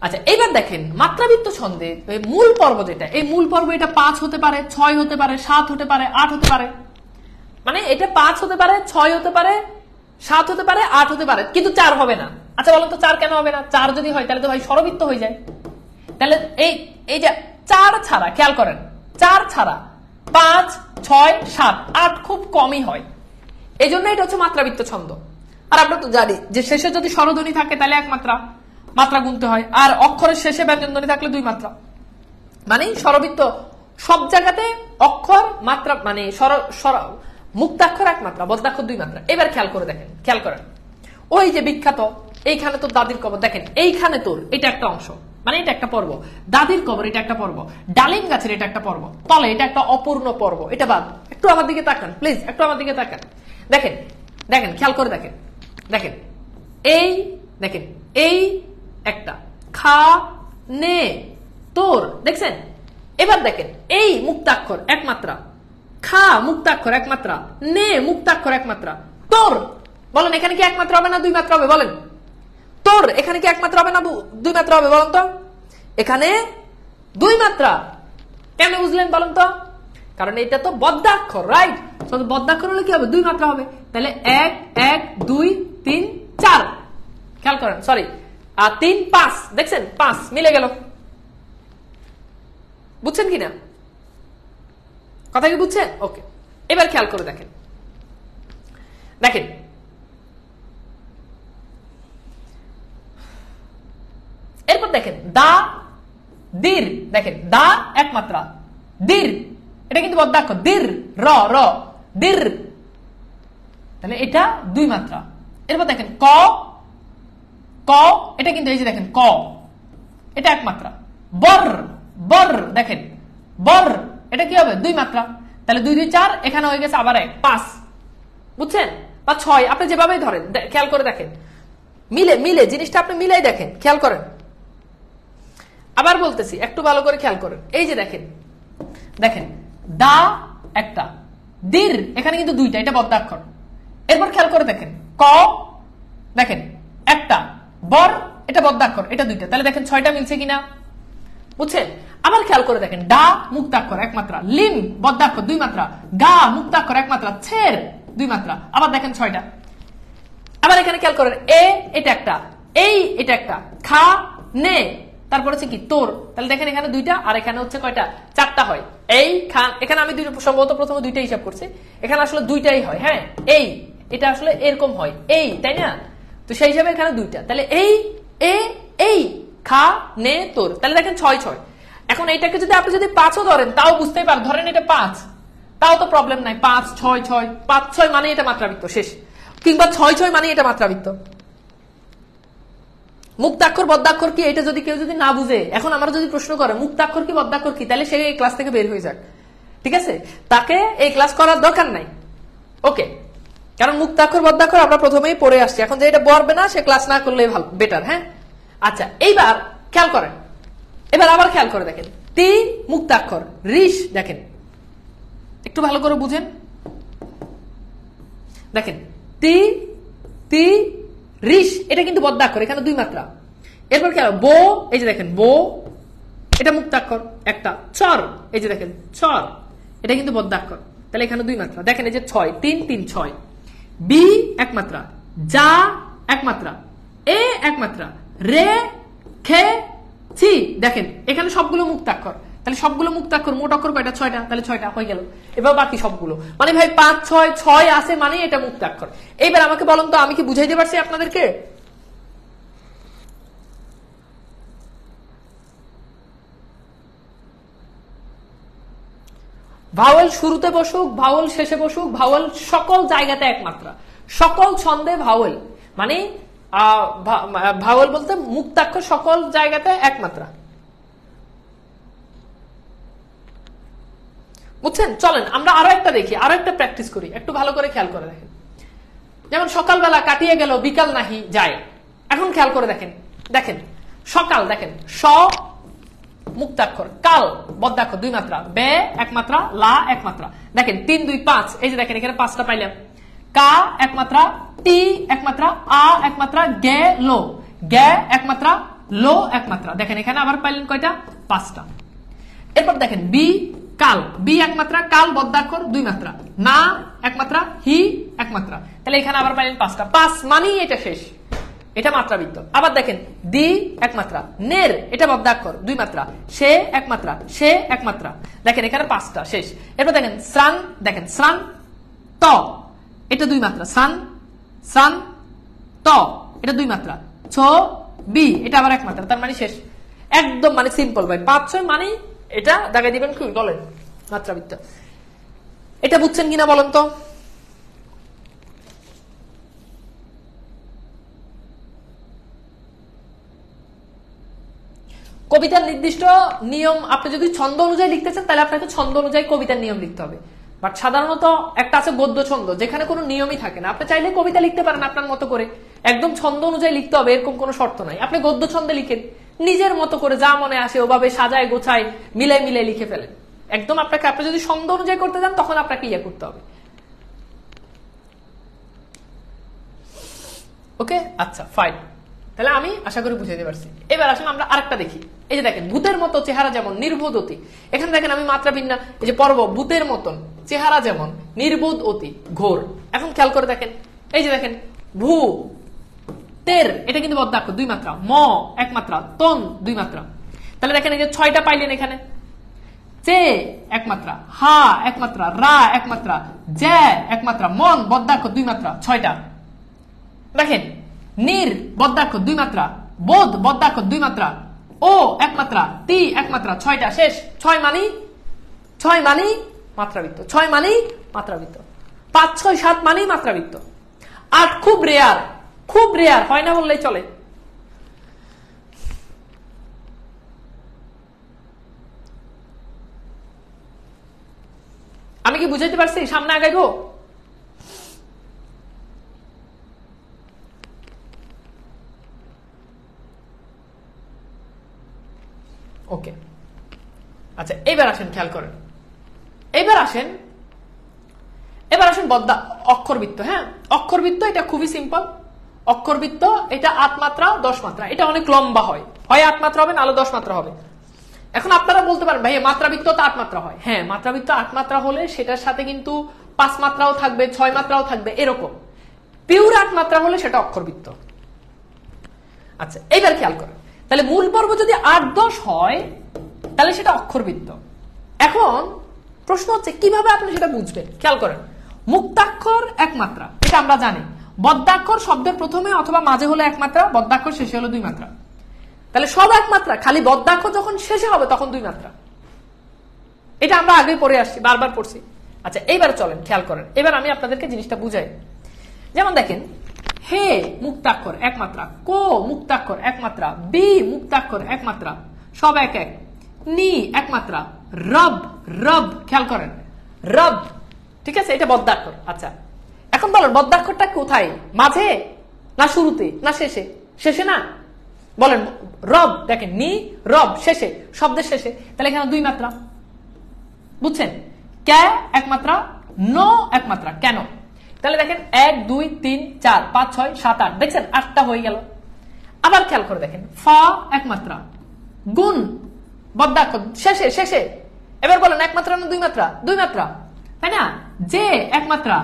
আচ্ছা, এইবার দেখেন মাত্রাবৃত্ত ছন্দে মূল পর্ব যেটা, এই মূল পর্ব এটা 5 হতে পারে, 6 হতে পারে, 7 হতে পারে, 8 হতে পারে, মানে এটা 5 হতে পারে, 6 হতে পারে, 7 হতে পারে, 8 হতে পারে, কিন্তু 4 হবে না। আচ্ছা বলেন তো 4 কেন হবে না? 4 যদি হয় তাহলে তো ভাই স্বরবৃত্ত হয়ে যায়। তাহলে এই যে 4 ছাড়া, খেয়াল করেন 4 ছাড়া 5, 6, 7, 8 খুব কমই হয়, এই জন্য এটা হচ্ছে মাত্রাবৃত্ত ছন্দ। আর আমরা তো জানি যে শেষে যদি স্বরধ্বনি থাকে তাহলে 1 মাত্রা, মাত্রা গুনতে হয়, আর অক্ষরের শেষে ব্যঞ্জনধ্বনি থাকলে 2 মাত্রা। মানে স্বরবৃত্ত সব জায়গাতে অক্ষর মাত্রা, মানে মুক্তাক্ষর 1 মাত্রা, বদ্ধাক্ষর 2 মাত্রা। এবার খেয়াল করে দেখেন, খেয়াল করেন ওই যে বিখ্যাত এইখানে তো দাদির কবর, দেখেন এইখানে তোর এটা একটা অংশ, মানে এটা একটা পর্ব, দাদির কবর এটা একটা পর্ব, ডালিম গাছের এটা একটা পর্ব, তলে এটা একটা অপূর্ণ পর্ব, এটা বাদ। একটু আমার দিকে তাকান প্লিজ, একটু আমার দিকে তাকান, দেখেন দেখেন খেয়াল করে দেখেন, দেখেন এই, দেখেন এই একটা খা নে তোর, দেখছেন? এবার দেখেন এই মুক্তাক্ষর এক মাত্রা, খা মুক্তাক্ষর এক মাত্রা, নে মুক্তাক্ষর এক মাত্রা, তোর বলেন এখানে কি এক মাত্রা হবে না দুই মাত্রা হবে? বলেন তোর এখানে কি এক মাত্রা হবে না দুই মাত্রা হবে? বলেন তো। এখানে দুই মাত্রা। কেমনে বুঝলেন বলেন তো? কারণ এটা তো বদ্ধাক্ষর, রাইট? বদ্ধাক্ষর হলে কি হবে? দুই মাত্রা হবে। তাহলে 1 1 2 3 4, খেয়াল করেন, সরি 3 5, দেখছেন 5 মিলে গেল। বুঝছেন কিনা কথা? কি বুঝছেন? ওকে, এবার খেয়াল করে দেখেন, দেখেন এরপর দেখেন দা দীর, দেখেন দা এক মাত্রা, দীর এটা কিন্তু বদ্ধাক্ষর, দীর র র দীর, তাহলে এটা দুই মাত্রা। এরপর দেখেন ক ক, এটা কিন্তু এই যে দেখেন ক, এটা এক মাত্রা। বর বর, দেখেন বর এটা কি হবে? দুই মাত্রা। তাহলে 2 2 4, এখানে হয়ে গেছে আবার 1 5, বুঝছেন? বা 6, আপনি যেভাবেই ধরেন খেয়াল করে দেখেন, মিলে মিলে জিনিসটা আপনি মিলাই দেখেন, খেয়াল করেন। আবার বলতেছি একটু ভালো করে খেয়াল করেন, এই যে দেখেন, দেখেন দা একটা, দীর এখানে কিন্তু দুইটা, এটা বদ্ধাক্ষর। এরপর খেয়াল করে দেখেন ক, দেখেন একটা, বর এটা বদ্ধাক্ষর, এটা দুইটা, তাহলে দেখেন 6টা মিলছে কিনা, বুঝছেন? আবার খেয়াল করে দেখেন ডা মুক্তাক্ষর এক মাত্রা, লিম বদ্ধাক্ষর দুই মাত্রা, গা মুক্তাক্ষর এক মাত্রা, ছের দুই মাত্রা, আবার দেখেন 6টা। আবার এখানে খেয়াল করেন এ এটা একটা, এই এটা একটা, খা নে, তারপর হচ্ছে কি তোর, তাহলে দেখেন এখানে দুইটা আর এখানে হচ্ছে কয়টা? 4টা হয়। এই খান, এখানে আমি সম্ভবত প্রথমে দুইটা হিসাব করছি, এখানে আসলে দুইটাই হয়। হ্যাঁ, এই এটা আসলে এরকম হয়, এই, তাই না? তো সেই হিসাবে এখানে দুইটা, তাহলে এই এ এই খা নে তোর, তাহলে দেখেন 6 6। এখন এইটাকে যদি আপনি যদি 5ও ধরেন তাও বুঝতেই পারেন, ধরেন এটা 5, তাও তো প্রবলেম নাই, 5 6 6, 5 6 মানে এটা মাত্রাবৃত্ত শেষ, কিংবা 6 6 মানে এটা মাত্রাবৃত্ত। মুক্তাক্ষর বদ্ধাক্ষর কি এটা যদি কেউ যদি না বুঝে, এখন আমরা যদি প্রশ্ন করে মুক্তাক্ষর কি বদ্ধাক্ষর কি, তাহলে সে এই ক্লাস থেকে বের হয়ে যাক, ঠিক আছে? তাকে এই ক্লাস করার দরকার নাই, ওকে? কারণ মুক্তাক্ষর বদ্ধাক্ষর আমরা প্রথমেই পড়ে আসছি, এখন যে এটা পড়বে না সে ক্লাস না করলে ভালো, বেটার। হ্যাঁ, আচ্ছা এইবার খেয়াল করেন, এবার আবার খেয়াল করে দেখেন তি মুক্তাক্ষর, ঋষ দেখেন একটু ভালো করে বুঝেন, দেখেন তি তি ঋষ এটা কিন্তু বদ্ধাক্ষর, এখানে দুই মাত্রা। এরপর খেয়াল বো, এই যে দেখেন বো এটা মুক্তাক্ষর একটা, চর এই যে দেখেন চর এটা কিন্তু বদ্ধাক্ষর, তাহলে এখানে দুই মাত্রা। দেখেন এই যে 6 3 3 6, বি এক মাত্রা, যা এক মাত্রা, এ এক মাত্রা, রে খে ছি, দেখেন এখানে সবগুলো মুক্তাক্ষর, তাহলে সবগুলো মুক্তাক্ষর, মোট অক্ষর কয়টা? 6টা, তাহলে 6টা হয়ে গেল। এবার বাকি সবগুলো মানে ভাই 5 6 6 আছে মানে এটা মুক্তাক্ষর। এইবার আমাকে বলুন তো, আমি কি বুঝাইতে পারছি আপনাদেরকে? ভাওয়েল শুরুতে বসুক, ভাওয়েল শেষে বসুক, ভাওয়েল সকল জায়গাতে একমাত্রা, সকল ছন্দে ভাওয়েল মানে ভাওয়েল বলতে মুক্তাক্ষর সকল জায়গাতে একমাত্রা, বুঝছেন? চলেন আমরা আরো একটা দেখি, আরো একটা প্র্যাকটিস করি, একটু ভালো করে খেয়াল করে দেখেন। যেমন সকালবেলা কাটিয়ে গেল বিকাল নাহি যায়, এখন খেয়াল করে দেখেন, দেখেন সকাল, দেখেন স মুক্তাক্ষর, কাল বদ্ধাক্ষর দুই মাত্রা, বে এক মাত্রা, লা এক মাত্রা, দেখেন 3 2 5, এই যে দেখেন এখানে 5টা পাইলাম, কা এক মাত্রা, টি এক মাত্রা, আ এক মাত্রা, গে লো, গে এক মাত্রা, লো এক মাত্রা, দেখেন এখানে আবার পাইলেন কয়টা? 5টা। এরপর দেখেন বি কাল, বি এক মাত্রা, কাল বদ্ধাক্ষর দুই মাত্রা, না এক মাত্রা, হি এক মাত্রা, তাহলে এখানে আবার পাইলেন 5টা। 5 মানেই এটা শেষ, এটা মাত্রাবৃত্ত। আবার দেখেন দি এক মাত্রা, নের এটা বদ্ধাক্ষর দুই মাত্রা, সে এক মাত্রা, সে এক মাত্রা, দেখেন এখানে 5টা শেষ। এরপর দেখেন শ্রান, দেখেন শ্রান ত এটা দুই মাত্রা, শ্রান শ্রান ত এটা দুই মাত্রা, ছ বি এটা আবার এক মাত্রা, তার মানে শেষ। একদম মানে সিম্পল ভাই, 5 6 মানে এটা দাগাই দিবেন, কি বলেন মাত্রাবৃত্ত। এটা বুঝছেন কিনা বলেন তো? কবিতার নির্দিষ্ট নিয়ম, আপনি যদি ছন্দ অনুযায়ী লিখতে চান তাহলে আপনাকে ছন্দ অনুযায়ী কবিতার নিয়ম লিখতে হবে, বাট সাধারণত একটা আছে গদ্য ছন্দ, যেখানে কোনো নিয়মই থাকে না, আপনি চাইলে কবিতা লিখতে পারেন আপনার মতো করে, একদম ছন্দ অনুযায়ী লিখতে হবে এরকম কোনো শর্ত নাই। আপনি গদ্য ছন্দে লিখেন, নিজের মতো করে যা মনে আসে ওভাবে সাজায় গোছায় মিলাই মিলাই লিখে ফেলেন। একদম আপনি যদি ছন্দ অনুযায়ী করতে যান তখন আপনাকে ইয়ে করতে হবে। ওকে, আচ্ছা ফাইন, তাহলে আমি আশা করি বুঝাইতে পারছি। এবার আসলে আমরা আরেকটা দেখি। এই যে দেখেন ভূতের মতো চেহারা যেমন নির্বোধ অতি, এখানে দেখেন আমি মাত্রা ভিন্ন, এই যে পর্ব ভূতের মতন চেহারা যেমন নির্বোধ অতি ঘোর। এখন খেয়াল করে দেখেন, এই যে দেখেন ভূ তের, এটা কিন্তু বদ্ধাক্ষর 2 মাত্রা, ম 1 মাত্রা, তন 2 মাত্রা। তাহলে দেখেন এই যে 6টা পাইলেন এখানে, চে 1 মাত্রা, হা 1 মাত্রা, রা 1 মাত্রা, জে 1 মাত্রা, মন বদ্ধাক্ষর 2 মাত্রা, 6টা। দেখেন নির বদ্ধাক্ষর 2 মাত্রা, বোধ বদ্ধাক্ষর 2 মাত্রা, ও 1 মাত্রা, তি 1 মাত্রা, 6টা শেষ। 6 মানি মাত্রাবৃত্ত, 6 মানি মাত্রাবৃত্ত, 5 6 7 মানি মাত্রাবৃত্ত, 8 খুব রেয়ার হয় না বললেই চলে। আমি কি বুঝাইতে পারছি? সামনে আগাইবো? ওকে, আচ্ছা এবার আসেন, খেয়াল করেন, এবার আসেন অক্ষরবৃত্ত। হ্যাঁ, অক্ষরবৃত্ত এটা খুবই সিম্পল। অক্ষরবৃত্ত এটা 8 মাত্রা 10 মাত্রা, এটা অনেক লম্বা হয় 8 মাত্রা হবে, নাহলে 10 মাত্রা হবে। এখন আপনারা বলতে পারেন ভাই মাত্রাবৃত্ত তো 8 মাত্রা হয়। হ্যাঁ, মাত্রাবৃত্ত 8 মাত্রা হলে সেটার সাথে কিন্তু 5 মাত্রাও থাকবে, 6 মাত্রাও থাকবে, এরকম। পিওর 8 মাত্রা হলে সেটা অক্ষরবৃত্ত। আচ্ছা এইবার খেয়াল করেন, তাহলে মূল পর্ব যদি 8 10 হয় তাহলে সেটা অক্ষরবৃত্ত। এখন প্রশ্ন হচ্ছে কিভাবে আপনি সেটা বুঝবেন। খেয়াল করেন, মুক্তাক্ষর 1 মাত্রা, এটা আমরা জানি। বদ্ধাক্ষর শব্দের প্রথমে অথবা মাঝে হলো 1 মাত্রা, বদ্ধাক্ষর শেষে হলো 2 মাত্রা। তাহলে সব 1 মাত্রা, খালি বদ্ধাক্ষর যখন শেষে হবে তখন 2 মাত্রা। এটা আমরা আগে পড়ে আসছি, বারবার পড়ছি। আচ্ছা এইবার চলেন খেয়াল করেন, এবার আমি আপনাদেরকে জিনিসটা বুঝাই। যেমন দেখেন, হে মুক্তাক্ষর 1 মাত্রা, কো মুক্তাক্ষর 1 মাত্রা, বি মুক্তাক্ষর 1 মাত্রা, সব 1 1। নি 1 মাত্রা, রব খেয়াল করেন, রব, ঠিক আছে, এটা বদ্ধাক্ষর। আচ্ছা এখন বলেন বদ্ধাক্ষরটা কোথায়, মাঝে না শুরুতে না শেষে? শেষে না, বলেন রব, দেখেন নি রব শেষে, শব্দের শেষে, তাহলে এখানে 2 মাত্রা। বুঝছেন? কে 1 মাত্রা, নো 1 মাত্রা, কেন? তাহলে দেখেন 1 2 3 4 5 6 7 8, দেখছেন 8টা হয়ে গেল। আবার খেয়াল করে দেখেন, ফা 1 মাত্রা, গুণ বদ্ধাক্ষর শেষে। এবার বলেন 1 মাত্রা না 2 মাত্রা? 2 মাত্রা, তাই না? জে 1 মাত্রা,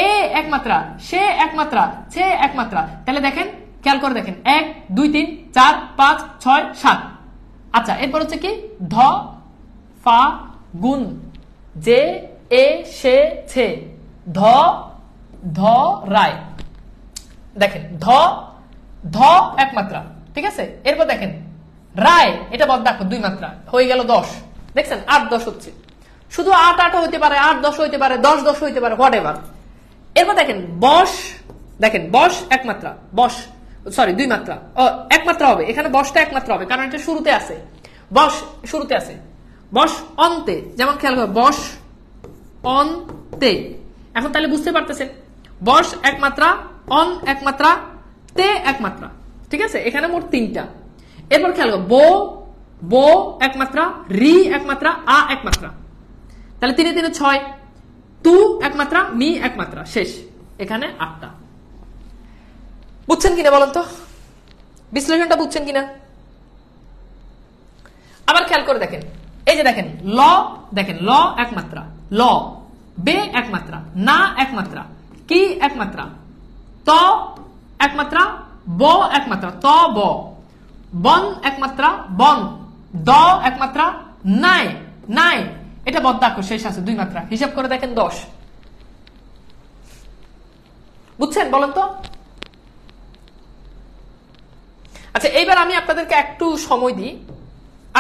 এ 1 মাত্রা, সে 1 মাত্রা, ছে 1 মাত্রা। তাহলে দেখেন, খেয়াল করে দেখেন 1 2 3 4 5 6 7। আচ্ছা এরপর হচ্ছে কি, ধ ফা গুণ, জে এ সে ছে, ধ রায়। দেখেন ধ 1 মাত্রা, ঠিক আছে। এরপর দেখেন রায়, এটা বদ্ধাক্ষর 2 মাত্রা, হয়ে গেল 10। দেখছেন 8 10 হচ্ছে, শুধু 8 8 হইতে পারে, 8 10 হইতে পারে, 10 10 হইতে পারে, হোয়াট এভার। এরপর দেখেন বস, দেখেন বস 1 মাত্রা, বস সরি 2 মাত্রা, 1 মাত্রা হবে এখানে, বসটা 1 মাত্রা হবে কারণ এটা শুরুতে আছে, বস শুরুতে আছে। বস অন্তে, যেমন খেয়াল করে বস অন্তে। এখন তাহলে বুঝতে পারতেছেন, বস 1 মাত্রা, অন 1 মাত্রা, তে 1 মাত্রা, ঠিক আছে, এখানে মোট 3টা। এরপর খেয়াল করো বো 1 মাত্রা, রি 1 মাত্রা, আ 1 মাত্রা, তাহলে 3 3 6, তু 1 মাত্রা, মি 1 মাত্রা, শেষ। এখানে 8টা। বুঝছেন কিনা বলেন তো, বিশ্লেষণটা বুঝছেন কিনা? আবার খেয়াল করে দেখেন, এই যে দেখেন ল, দেখেন ল 1 মাত্রা, ল বে 1 মাত্রা, না 1 মাত্রা, কি 1 মাত্রা, ত 1 মাত্রা, ব 1 মাত্রা, ত ব, বন 1 মাত্রা, বন, দ 1 মাত্রা, নাই এটা বদ্ধাক্ষর শেষ আছে 2 মাত্রা, হিসাব করে দেখেন 10। বুঝছেন বলেন তো? আচ্ছা এইবার আমি আপনাদেরকে একটু সময় দিই,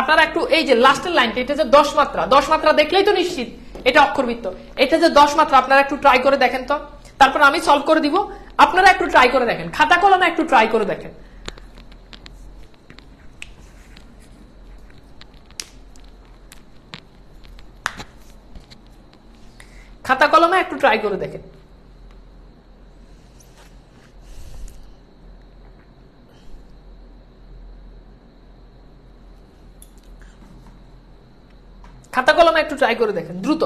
আপনারা একটু এই যে লাস্টের লাইনটা, এটা যে 10 মাত্রা, 10 মাত্রা দেখলেই তো নিশ্চিত এটা অক্ষরবৃত্ত। এটা যে 10 মাত্রা, আপনারা একটু ট্রাই করে দেখেন তো, তারপর আমি সলভ করে দিব, আপনারা একটু ট্রাই করে দেখেন, খাতা কলমে একটু ট্রাই করে দেখেন। খাতা কলমে একটু ট্রাই করে দেখেন। খাতা কলমে একটু ট্রাই করে দেখেন দ্রুত।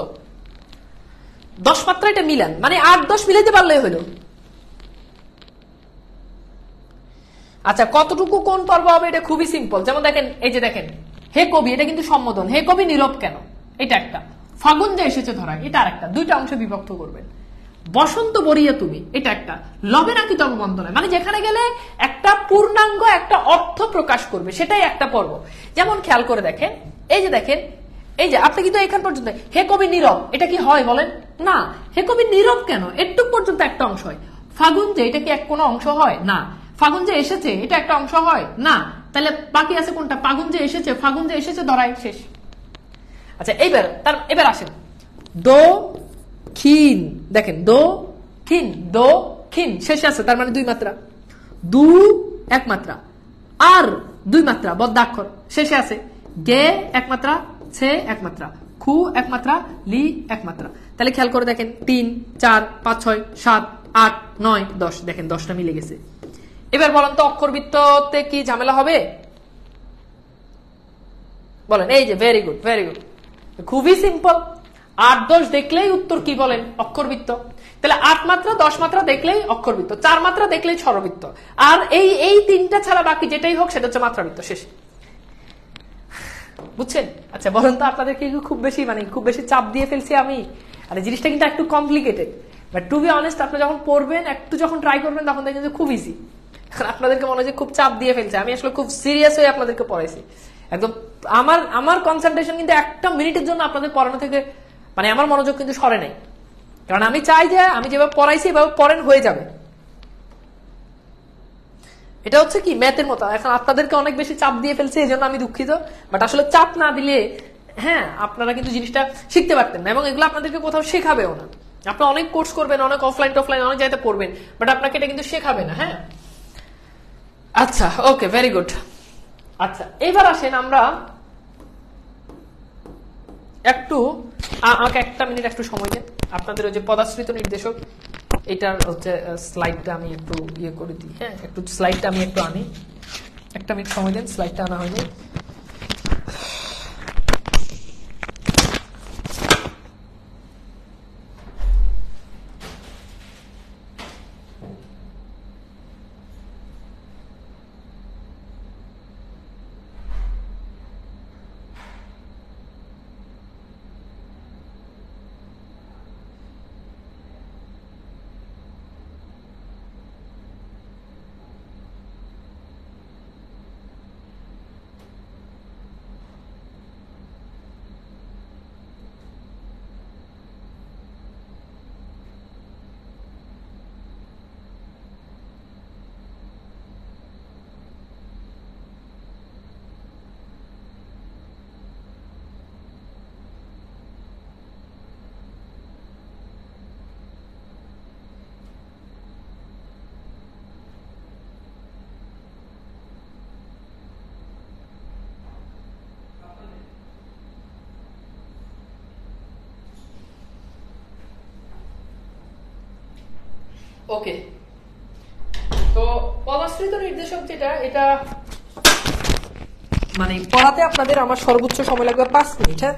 10 মাত্রা এটা মিলান, মানে 8-10 মিলাইতে পারলেই হলো। আচ্ছা, কতটুকু কোন পর্ব হবে এটা খুবই সিম্পল। যেমন দেখেন, এই যে দেখেন, হে কবি, এটা কিন্তু সম্বোধন। হে কবি নীরব কেন, এটা একটা। ফাগুন যে এসেছে ধরা, এটা আরেকটা। দুইটা অংশে বিভক্ত করবেন। বসন্ত বরিয়া তুমি, এটা একটা। লবে নাকি তব বন্দনায়, মানে যেখানে গেলে একটা পূর্ণাঙ্গ একটা অর্থ প্রকাশ করবে, সেটাই একটা পর্ব। যেমন খেয়াল করে দেখেন, এই যে দেখেন, এই যে আপনি কিন্তু এখান পর্যন্ত হে কবি নীরব, এটা কি হয় বলেন? না। হে কবি নীরব কেন, এটুক পর্যন্ত একটা অংশ হয়। ফাগুন যে, এটা কি এক কোনো অংশ হয়? না। ফাগুন যে এসেছে, এটা একটা অংশ হয়? না। তাহলে বাকি আছে কোনটা? ফাগুন যে এসেছে, ফাগুন যে এসেছে ধরায় শেষ। আচ্ছা, এবার আসেন, দো খিন, দেখেন দো খিন, দো খিন শেষে আছে, তার মানে 2 মাত্রা। দু 1 মাত্রা, আর 2 মাত্রা বদ্ধাক্ষর শেষে আছে। গে 1 মাত্রা, ছে 1 মাত্রা, খু 1 মাত্রা, লি 1 মাত্রা। তাহলে খেয়াল করে দেখেন, 3, 4, 5, 6, 7, 8, 9, 10, দেখেন 10টা মিলে গেছে। এবার বলেন তো অক্ষরবৃত্ততে কি ঝামেলা হবে বলেন? এই যে ভেরি গুড, ভেরি গুড, খুবই সিম্পল। 8-10 দেখলেই উত্তর কি বলেন? অক্ষরবৃত্ত। তাহলে 8 মাত্রা 10 মাত্রা দেখলেই অক্ষরবৃত্ত, 4 মাত্রা দেখলেই স্বরবৃত্ত, আর এই 3টা ছাড়া বাকি যেটাই হোক সেটা হচ্ছে মাত্রাবৃত্ত। শেষ, বুঝছেন? আচ্ছা বলেন তো আপনাদেরকে খুব বেশি চাপ দিয়ে ফেলছি আমি? আর জিনিসটা কিন্তু একটু complicated, but to be honest আপনি যখন পড়বেন, একটু যখন ট্রাই করবেন, তখন দেখবেন যে খুব ইজি। আপনাদেরকে মনে হয় যে খুব চাপ দিয়ে ফেলছে, আমি আসলে খুব সিরিয়াস হয়ে আপনাদেরকে পড়াইছি একদম। আমার কনসেন্ট্রেশন কিন্তু একটা মিনিটের জন্য আপনাদের পড়ানো থেকে, মানে আমার মনোযোগ কিন্তু সরে নাই, কারণ আমি চাই যে আমি যেভাবে পড়াইছি এভাবে পড়েন, হয়ে যাবে। এটা হচ্ছে কি ম্যাথের মতো। এখন আপনাদেরকে অনেক বেশি চাপ দিয়ে ফেলছে, এই জন্য আমি দুঃখিত, বাট আসলে চাপ না দিলে হ্যাঁ আপনারা কিন্তু জিনিসটা শিখতে পারতেন না, এবং এগুলো আপনাদেরকে কোথাও শেখাবেও না। আপনি অনেক কোর্স করবেন, অনেক অফলাইন টফলাইন অনেক জায়গাতে পড়বেন, বাট আপনাকে এটা কিন্তু শেখাবে না। হ্যাঁ, আচ্ছা, ওকে, ভেরি গুড। আচ্ছা, এবার আসেন আমরা একটু, আমাকে 1 মিনিট একটু সময় দেন। আপনাদের ওই যে পদাশ্রিত নির্দেশক, এটার হচ্ছে স্লাইডটা আমি একটু ইয়ে করে দিই। হ্যাঁ, একটু স্লাইডটা আমি একটু আনি, 1 মিনিট সময় দেন, স্লাইডটা আনা হয়নি। ওকে, তো পদাশ্রিত নির্দেশক যেটা, এটা মানে পড়াতে আপনাদের আমার সর্বোচ্চ সময় লাগবে 5 মিনিট। হ্যাঁ,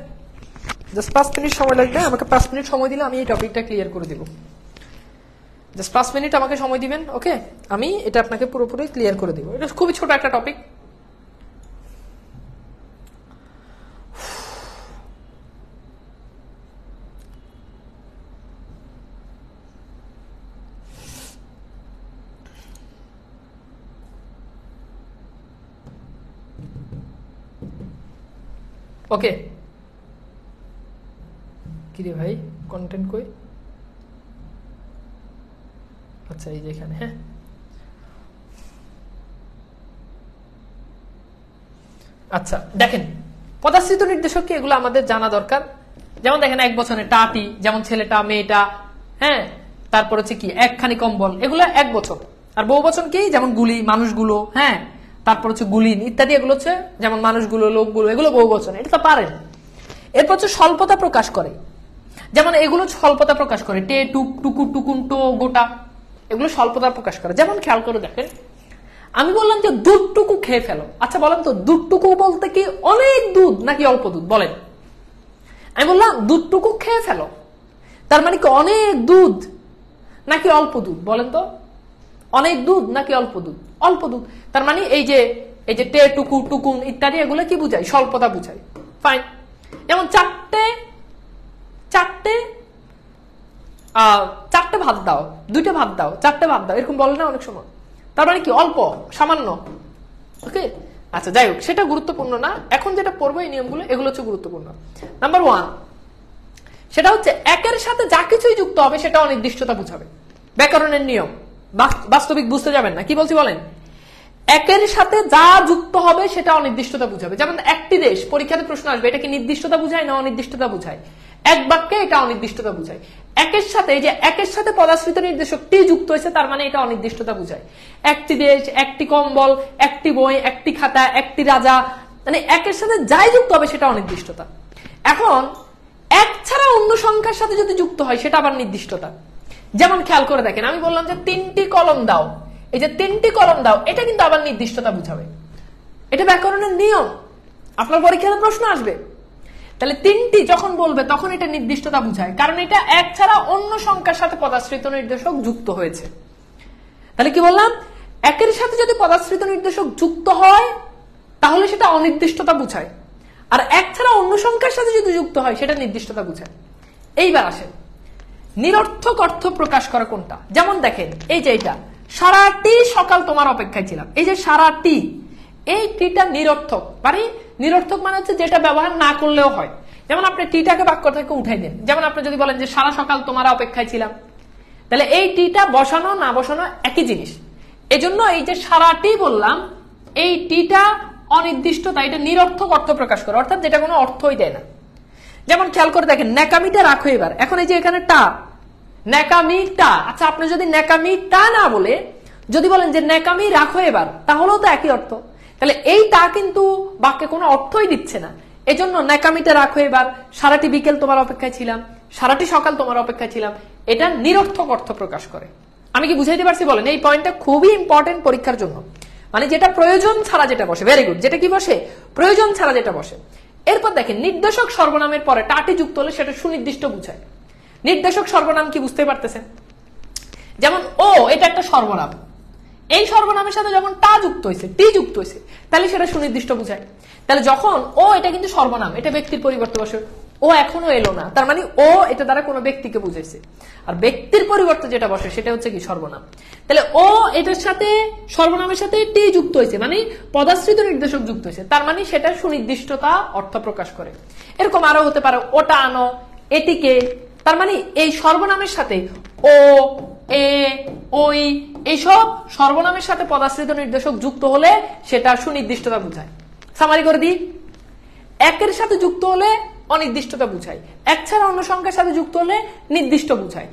জাস্ট 5 মিনিট সময় লাগবে। আমাকে 5 মিনিট সময় দিলে আমি এই টপিকটা ক্লিয়ার করে দিব। জাস্ট 5 মিনিট আমাকে সময় দিবেন, ওকে? আমি এটা আপনাকে পুরোপুরি ক্লিয়ার করে দিব। এটা খুবই ছোট একটা টপিক। ওকে, কি রে ভাই, কন্টেন্ট কই? আচ্ছা, এই যে এখানে। হ্যাঁ, আচ্ছা দেখেন, পদাশ্রিত নির্দেশক কি, এগুলো আমাদের জানা দরকার। যেমন দেখেন, 1 বছরে টাটি, যেমন ছেলেটা মেয়েটা, হ্যাঁ, তারপর হচ্ছে কি একখানি কম্বল, এগুলো 1 বছর। আর বহু বচন কি, যেমন গুলি, মানুষগুলো, হ্যাঁ, তারপর হচ্ছে গুলিন ইত্যাদি, এগুলো হচ্ছে যেমন মানুষগুলো, লোকগুলো, এগুলো বহু বচন, এটা তো পারেন। এরপর হচ্ছে স্বল্পতা প্রকাশ করে, যেমন এগুলো স্বল্পতা প্রকাশ করে, টে, টুক, টুকু, টুকুন, টো, গোটা, এগুলো স্বল্পতা প্রকাশ করে। যেমন খেয়াল করে দেখেন, আমি বললাম যে দুধটুকু খেয়ে ফেলো। আচ্ছা বলেন তো, দুধটুকু বলতে কি অনেক দুধ নাকি অল্প দুধ বলেন? আমি বললাম দুধটুকু খেয়ে ফেলো, তার মানে কি অনেক দুধ নাকি অল্প দুধ? বলেন তো, অনেক দুধ নাকি অল্প দুধ? অল্প দুধ। তার মানে এই যে টে, টুকু, টুকুন ইত্যাদি এগুলো কি বুঝায়? স্বল্পতা বুঝায়। ফাইন। যেমন চারটে ভাত দাও, 2টে ভাত দাও, 4টে ভাত দাও, এরকম বলে না অনেক সময়। তার মানে কি অল্প, সামান্য। ওকে, আচ্ছা যাই হোক, সেটা গুরুত্বপূর্ণ না। এখন যেটা পড়বো এই নিয়মগুলো, এগুলো হচ্ছে গুরুত্বপূর্ণ। নাম্বার 1, সেটা হচ্ছে একের সাথে যা কিছুই যুক্ত হবে সেটা অনির্দিষ্টতা বুঝাবে। ব্যাকরণের নিয়ম, বাস্তবিক বুঝতে যাবেন না। কি বলছি বলেন? একের সাথে যা যুক্ত হবে সেটা অনির্দিষ্টতা বুঝাবে। যেমন একটি দেশ, পরীক্ষাতে প্রশ্ন আসবে, এটা কি নির্দিষ্টতা বুঝায় না অনির্দিষ্টতা বুঝায়? এক বাক্যে এটা অনির্দিষ্টতা বুঝায়। একের সাথে, এই যে একের সাথে পদাশ্রিত নির্দেশক টি যুক্ত হয়েছে, তার মানে এটা অনির্দিষ্টতা বুঝায়। একটি দেশ, একটি কম্বল, একটি বই, একটি খাতা, একটি রাজা, মানে একের সাথে যাই যুক্ত হবে সেটা অনির্দিষ্টতা। এখন এক ছাড়া অন্য সংখ্যার সাথে যদি যুক্ত হয় সেটা আবার নির্দিষ্টতা। যেমন খেয়াল করে দেখেন, আমি বললাম যে 3টি কলম দাও, এই যে 3টি কলম দাও, এটা কিন্তু আবার নির্দিষ্টতা বুঝাবে। এটা ব্যাকরণের নিয়ম, আপনার পরীক্ষাতে প্রশ্ন আসবে। তাহলে 3টি যখন বলবে তখন এটা নির্দিষ্টতা বুঝায়, কারণ এটা এক ছাড়া অন্য সংখ্যার সাথে পদাশ্রিত নির্দেশক যুক্ত হয়েছে। তাহলে কি বললাম? একের সাথে যদি পদাশ্রিত নির্দেশক যুক্ত হয় তাহলে সেটা অনির্দিষ্টতা বুঝায়, আর এক ছাড়া অন্য সংখ্যার সাথে যদি যুক্ত হয় সেটা নির্দিষ্টতা বুঝায়। এইবার আসেন, নিরর্থক অর্থ প্রকাশ করা কোনটা? যেমন দেখেন, এই যে এটা, সারাটি সকাল তোমার অপেক্ষায় ছিলাম, এই যে সারাটি, এই টিটা নিরর্থক। মানে নিরর্থক মানে হচ্ছে যেটা ব্যবহার না করলেও হয়। যেমন আপনি টিটাকে বাক্য থেকে উঠাই দেন। যেমন আপনি যদি বলেন যে সারা সকাল তোমার অপেক্ষায় ছিলাম, তাহলে এই টিটা বসানো না বসানো একই জিনিস। এজন্য এই যে সারাটি বললাম, এই টিটা অনির্দিষ্টতা, এটা নিরর্থক অর্থ প্রকাশ করে, অর্থাৎ যেটা কোনো অর্থই দেয় না। যেমন খেয়াল করে দেখেন, ন্যাকামিটা রাখো এবার। এখন এই যে এখানে টা, ন্যাকামিটা, আচ্ছা আপনি যদি ন্যাকামিটা না বলে যদি বলেন যে ন্যাকামি রাখো এবার, তাহলেও তো একই অর্থ। তাহলে এই টা কিন্তু বাক্যে কোনো অর্থই দিচ্ছে না। এজন্য ন্যাকামিটা রাখো এবার, সারাটি বিকেল তোমার অপেক্ষায় ছিলাম, সারাটি সকাল তোমার অপেক্ষায় ছিলাম, এটা নিরর্থক অর্থ প্রকাশ করে। আমি কি বুঝাইতে পারছি বলেন? এই পয়েন্টটা খুবই ইম্পর্টেন্ট পরীক্ষার জন্য। মানে যেটা প্রয়োজন ছাড়া যেটা বসে, ভেরি গুড, যেটা কি বসে? প্রয়োজন ছাড়া যেটা বসে। এরপর দেখেন, নির্দেশক সর্বনামের পরে টাটি যুক্ত হলে সেটা সুনির্দিষ্ট বুঝায়। নির্দেশক সর্বনাম কি বুঝতে পারতেছেন? যেমন ও, এটা একটা সর্বনাম, এই সর্বনামের সাথে যখন টা যুক্ত হয়েছে, টি যুক্ত হয়েছে, তাহলে সেটা সুনির্দিষ্ট বুঝায়। তাহলে যখন ও, এটা কিন্তু সর্বনাম, এটা ব্যক্তির পরিবর্তে বসে, ও এখনো এলো না, তার মানে ও এটা দ্বারা কোনো ব্যক্তিকে বুঝাইছে। আর ব্যক্তির পরিবর্তে যেটা বসে সেটা হচ্ছে কি? সর্বনাম। তাহলে ও, এটার সাথে সর্বনামের সাথে টি যুক্ত হয়েছে, মানে পদাশ্রিত নির্দেশক যুক্ত হয়েছে, তার মানে সেটা সুনির্দিষ্টতা অর্থ প্রকাশ করে। এরকম আরো হতে পারে, ওটা আনো, এটিকে, তার মানে এই সর্বনামের সাথে ও, এ, ওই, এইসব সর্বনামের সাথে পদাশ্রিত নির্দেশক যুক্ত হলে সেটা সুনির্দিষ্টতা বুঝায়। সামারি করে দিই, একের সাথে যুক্ত হলে অনির্দিষ্টতা বুঝায়, এক ছাড়া অন্য সংখ্যার সাথে যুক্ত হলে নির্দিষ্ট বুঝায়,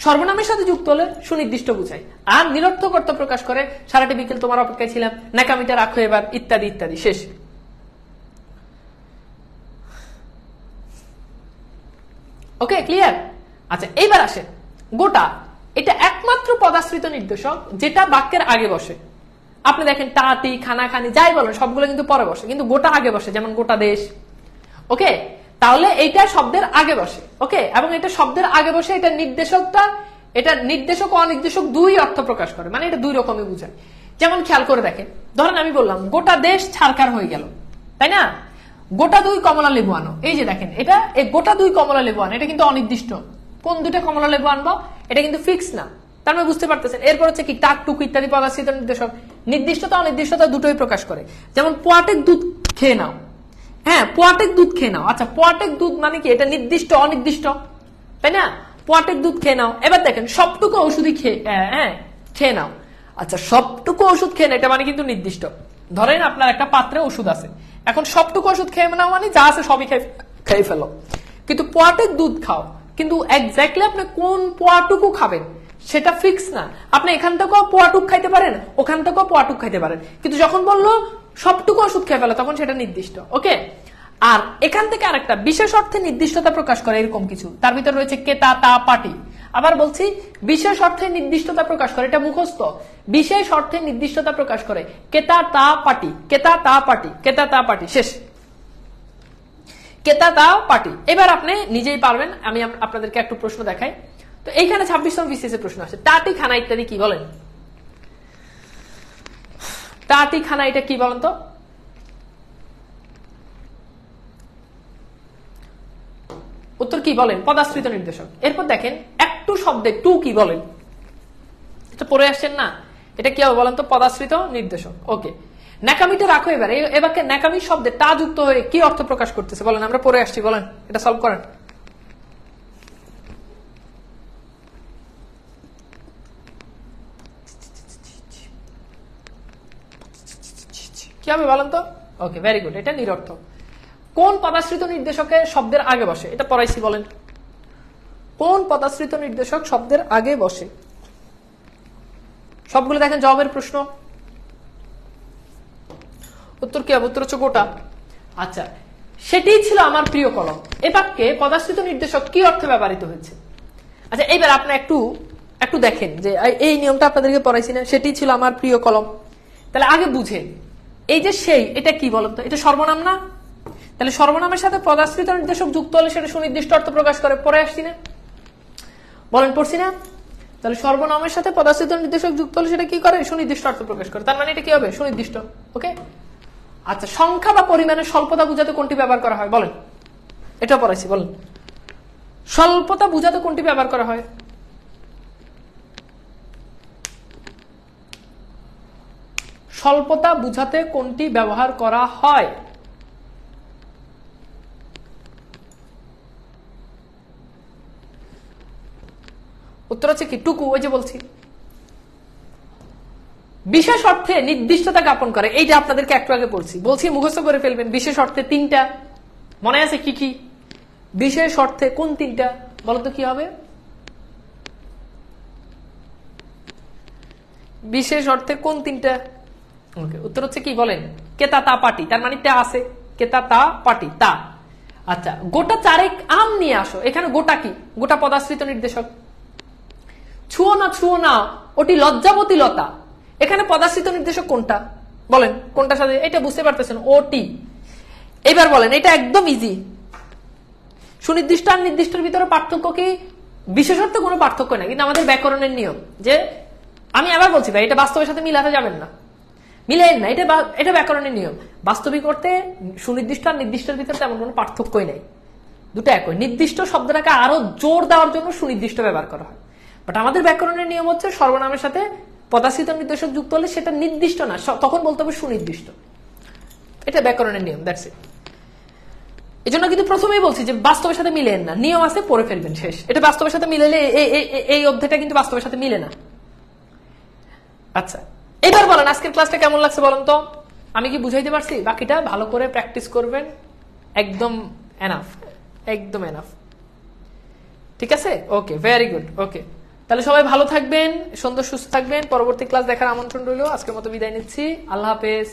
সর্বনামের সাথে যুক্ত হলে সুনির্দিষ্ট বুঝায়, আর নিরর্থক অর্থ প্রকাশ করে সারাটি বিকেল তোমার অপেক্ষায় ছিলাম, ন্যাকামিটা রাখো এবার, ইত্যাদি ইত্যাদি। শেষ। ওকে, ক্লিয়ার? আচ্ছা এইবার আসে গোটা, এটা একমাত্র পদাশ্রিত নির্দেশক যেটা বাক্যের আগে বসে। আপনি দেখেন টাটি, খানা, খানি, যাই বলেন সবগুলো কিন্তু পরে বসে, কিন্তু গোটা আগে বসে। যেমন গোটা দেশ। ওকে, তাহলে এইটা শব্দের আগে বসে। ওকে, এবং এটা শব্দের আগে বসে, এটা নির্দেশকটা, এটা নির্দেশক ও অনির্দেশক দুই অর্থ প্রকাশ করে, মানে এটা দুই রকমই বুঝায়। যেমন খেয়াল করে দেখেন, ধরেন আমি বললাম গোটা দেশ ছারখার হয়ে গেল, তাই না? গোটা 2 কমলা লেবু আনো। এই যে দেখেন, এটা এই গোটা 2 কমলা লেবু আনো, এটা কিন্তু অনির্দিষ্ট। কোন 2টা কমলা লেবু আনবো এটা কিন্তু ফিক্স না, তার মানে বুঝতে পারতেছেন। এরপর হচ্ছে কি? টাক, টুক ইত্যাদি পদাশ্রিত নির্দেশক নির্দিষ্টতা অনির্দিষ্টতা দুটোই প্রকাশ করে। যেমন পোয়াটেক দুধ খেয়ে নাও, হ্যাঁ পোয়াটেক দুধ খেয়ে নাও। আচ্ছা পোয়াটেক দুধ মানে কি? এটা নির্দিষ্ট অনির্দিষ্ট, তাই না? পোয়াটেক দুধ খেয়ে নাও। এবার দেখেন সবটুকু ওষুধই খেয়ে নাও। আচ্ছা সবটুকু ওষুধ খেয়ে নাও, এটা মানে কিন্তু নির্দিষ্ট। ধরেন আপনার একটা পাত্রে ওষুধ আছে, এখন সবটুকু ওষুধ খেয়ে নাও মানে যা আছে সবই খেয়ে ফেলো। কিন্তু পোয়াটেক দুধ খাও, কিন্তু এক্স্যাক্টলি আপনি কোন পোয়াটুকু খাবেন সেটা ফিক্স না। আপনি এখান থেকেও পোয়াটুক খাইতে পারেন, ওখান থেকেও পোয়াটুক খাইতে পারেন, কিন্তু যখন বললো সবটুকু ওষুধ খেয়ে ফেলো তখন সেটা নির্দিষ্ট। ওকে, আর এখান থেকে আরেকটা বিশেষ অর্থে নির্দিষ্টতা প্রকাশ করে এরকম কিছু, তার ভিতরে রয়েছে কেতা, তা, পাটি। আবার বলছি বিশেষ অর্থে নির্দিষ্টতা প্রকাশ করে, এটা মুখস্থ। বিশেষ অর্থে নির্দিষ্টতা প্রকাশ করে কেতা, তা, পাটি, কেতা, তা, পাটি, কেতা, তা, পাটি। শেষ। কেতা তা পাটি। এবার আপনি নিজেই পারবেন, আমি আপনাদেরকে একটু প্রশ্ন দেখাই। তো এইখানে 26তম বিসিএস এর প্রশ্ন আছে, টাটি খানা ইত্যাদি কি বলেন? টাটি খানা এটা কি বলেন তো? উত্তর কি বলেন? পদাশ্রিত নির্দেশক। এরপর দেখেন একটু শব্দে টু কি বলেন? এটা পড়ে আসছেন না, এটা কি হবে বলেন তো? পদাশ্রিত নির্দেশক। ওকে, ন্যাকামিটা রাখো। এবার এবারকে ন্যাকামি শব্দে টা যুক্ত হয়ে কি অর্থ প্রকাশ করতেছে বলেন? আমরা পড়ে আসছি, বলেন এটা সলভ করেন। কি হবে বলেন তো? ওকে, ভেরি গুড, এটা নিরর্থক। কোন পদাশ্রিত নির্দেশকে শব্দের আগে বসে? এটা পড়াইছি, বলেন কোন পদাশ্রিত নির্দেশক শব্দের আগে বসে? সবগুলো দেখেন জবাবের প্রশ্ন। উত্তর কি হবে? উত্তর হচ্ছে গোটা। আচ্ছা, সেটি ছিল আমার প্রিয় কলম। এ বাক্যে পদাশ্রিত নির্দেশক কি অর্থে ব্যবহৃত হয়েছে? আচ্ছা, এইবার আপনি একটু দেখেন যে এই নিয়মটা আপনাদেরকে পড়াইছি না, সেটি ছিল আমার প্রিয় কলম। তাহলে আগে বুঝেন, এই যে সেই, এটা কি বলতো? এটা সর্বনাম না? তাহলে সর্বনামের সাথে পদাশ্রিত নির্দেশক যুক্ত হলে সেটা সুনির্দিষ্ট অর্থ প্রকাশ করে। পড়ে আসছি না? বলেন পড়ছি না? তাহলে সর্বনামের সাথে পদাশ্রিত নির্দেশক যুক্ত হলে সেটা কি করে? সুনির্দিষ্ট অর্থ প্রকাশ করে। তার মানে এটা কি হবে? সুনির্দিষ্ট। ওকে, আচ্ছা, সংখ্যা বা পরিমাণের স্বল্পতা বুঝাতে কোনটি ব্যবহার করা হয় বলেন? এটা পড়াইছি, বলেন স্বল্পতা বুঝাতে কোনটি ব্যবহার করা হয়? স্বল্পতা বুঝাতে কোনটি ব্যবহার করা হয়? উত্তর হচ্ছে কি? টুকু। ওই যে বলছি, বিশেষ অর্থে নির্দিষ্টতা জ্ঞাপন করে। এইটা আপনাদেরকে একটু আগে পড়ছি, বলছি মুখস্থ করে ফেলবেন। বিশেষ অর্থে তিনটা মনে আছে, কি কি? বিশেষ অর্থে কোন তিনটা বলতো? কি হবে বিশেষ অর্থে কোন তিনটা? ওকে, উত্তর হচ্ছে কি বলেন? কেতা তা পাটি। তার মানে তা আছে, কেতা তা পাটি তা। আচ্ছা, গোটা চারেক আম নিয়ে আসো। এখানে গোটা কি? গোটা পদাশ্রিত নির্দেশক। ছুঁয়ো না ছুঁয়ো না ওটি লজ্জাবতী লতা। এখানে পদাশ্রিত নির্দেশক কোনটা বলেন? কোনটার সাথে? এটা বুঝতে পারতেছেন, ওটি। এবার বলেন, এটা একদম ইজি। সুনির্দিষ্ট আর নির্দিষ্টের ভিতরে পার্থক্য কি? বিশেষত্ব কোনো পার্থক্য নাই, কিন্তু আমাদের ব্যাকরণের নিয়ম যে, আমি আবার বলছি ভাই, এটা বাস্তবের সাথে মিলাতে যাবেন না, মিলেন না। এটা ব্যাকরণের নিয়ম। বাস্তবিক অর্থে সুনির্দিষ্ট আর নির্দিষ্টের ভিতরে তেমন কোনো পার্থক্যই নাই, দুটো একই। নির্দিষ্ট শব্দটাকে আরো জোর দেওয়ার জন্য সুনির্দিষ্ট ব্যবহার করা হয়। বাট আমাদের ব্যাকরণের নিয়ম হচ্ছে সর্বনামের সাথে পদাশ্রিত নির্দেশক যুক্ত হলে সেটা নির্দিষ্ট না, তখন বলতে হবে সুনির্দিষ্ট। এটা ব্যাকরণের নিয়ম, দ্যাটস ইট। এই জন্য কিন্তু প্রথমেই বলছি যে বাস্তবের সাথে মিলেন না, নিয়ম আছে পড়ে ফেলবেন, শেষ। এটা বাস্তবের সাথে মিলেলে এই অধ্যায়টা কিন্তু বাস্তবের সাথে মিলে না। আচ্ছা, এবার বলেন আজকের ক্লাসটা কেমন লাগছে বলেন তো? আমি কি বুঝাইতে পারছি? বাকিটা ভালো করে প্র্যাকটিস করবেন, একদম এনাফ, একদম এনাফ। ঠিক আছে? ওকে, ভেরি গুড। ওকে, তাহলে সবাই ভালো থাকবেন, সুন্দর সুস্থ থাকবেন। পরবর্তী ক্লাস দেখার আমন্ত্রণ রইল। আজকের মতো বিদায় নিচ্ছি। আল্লাহ হাফেজ।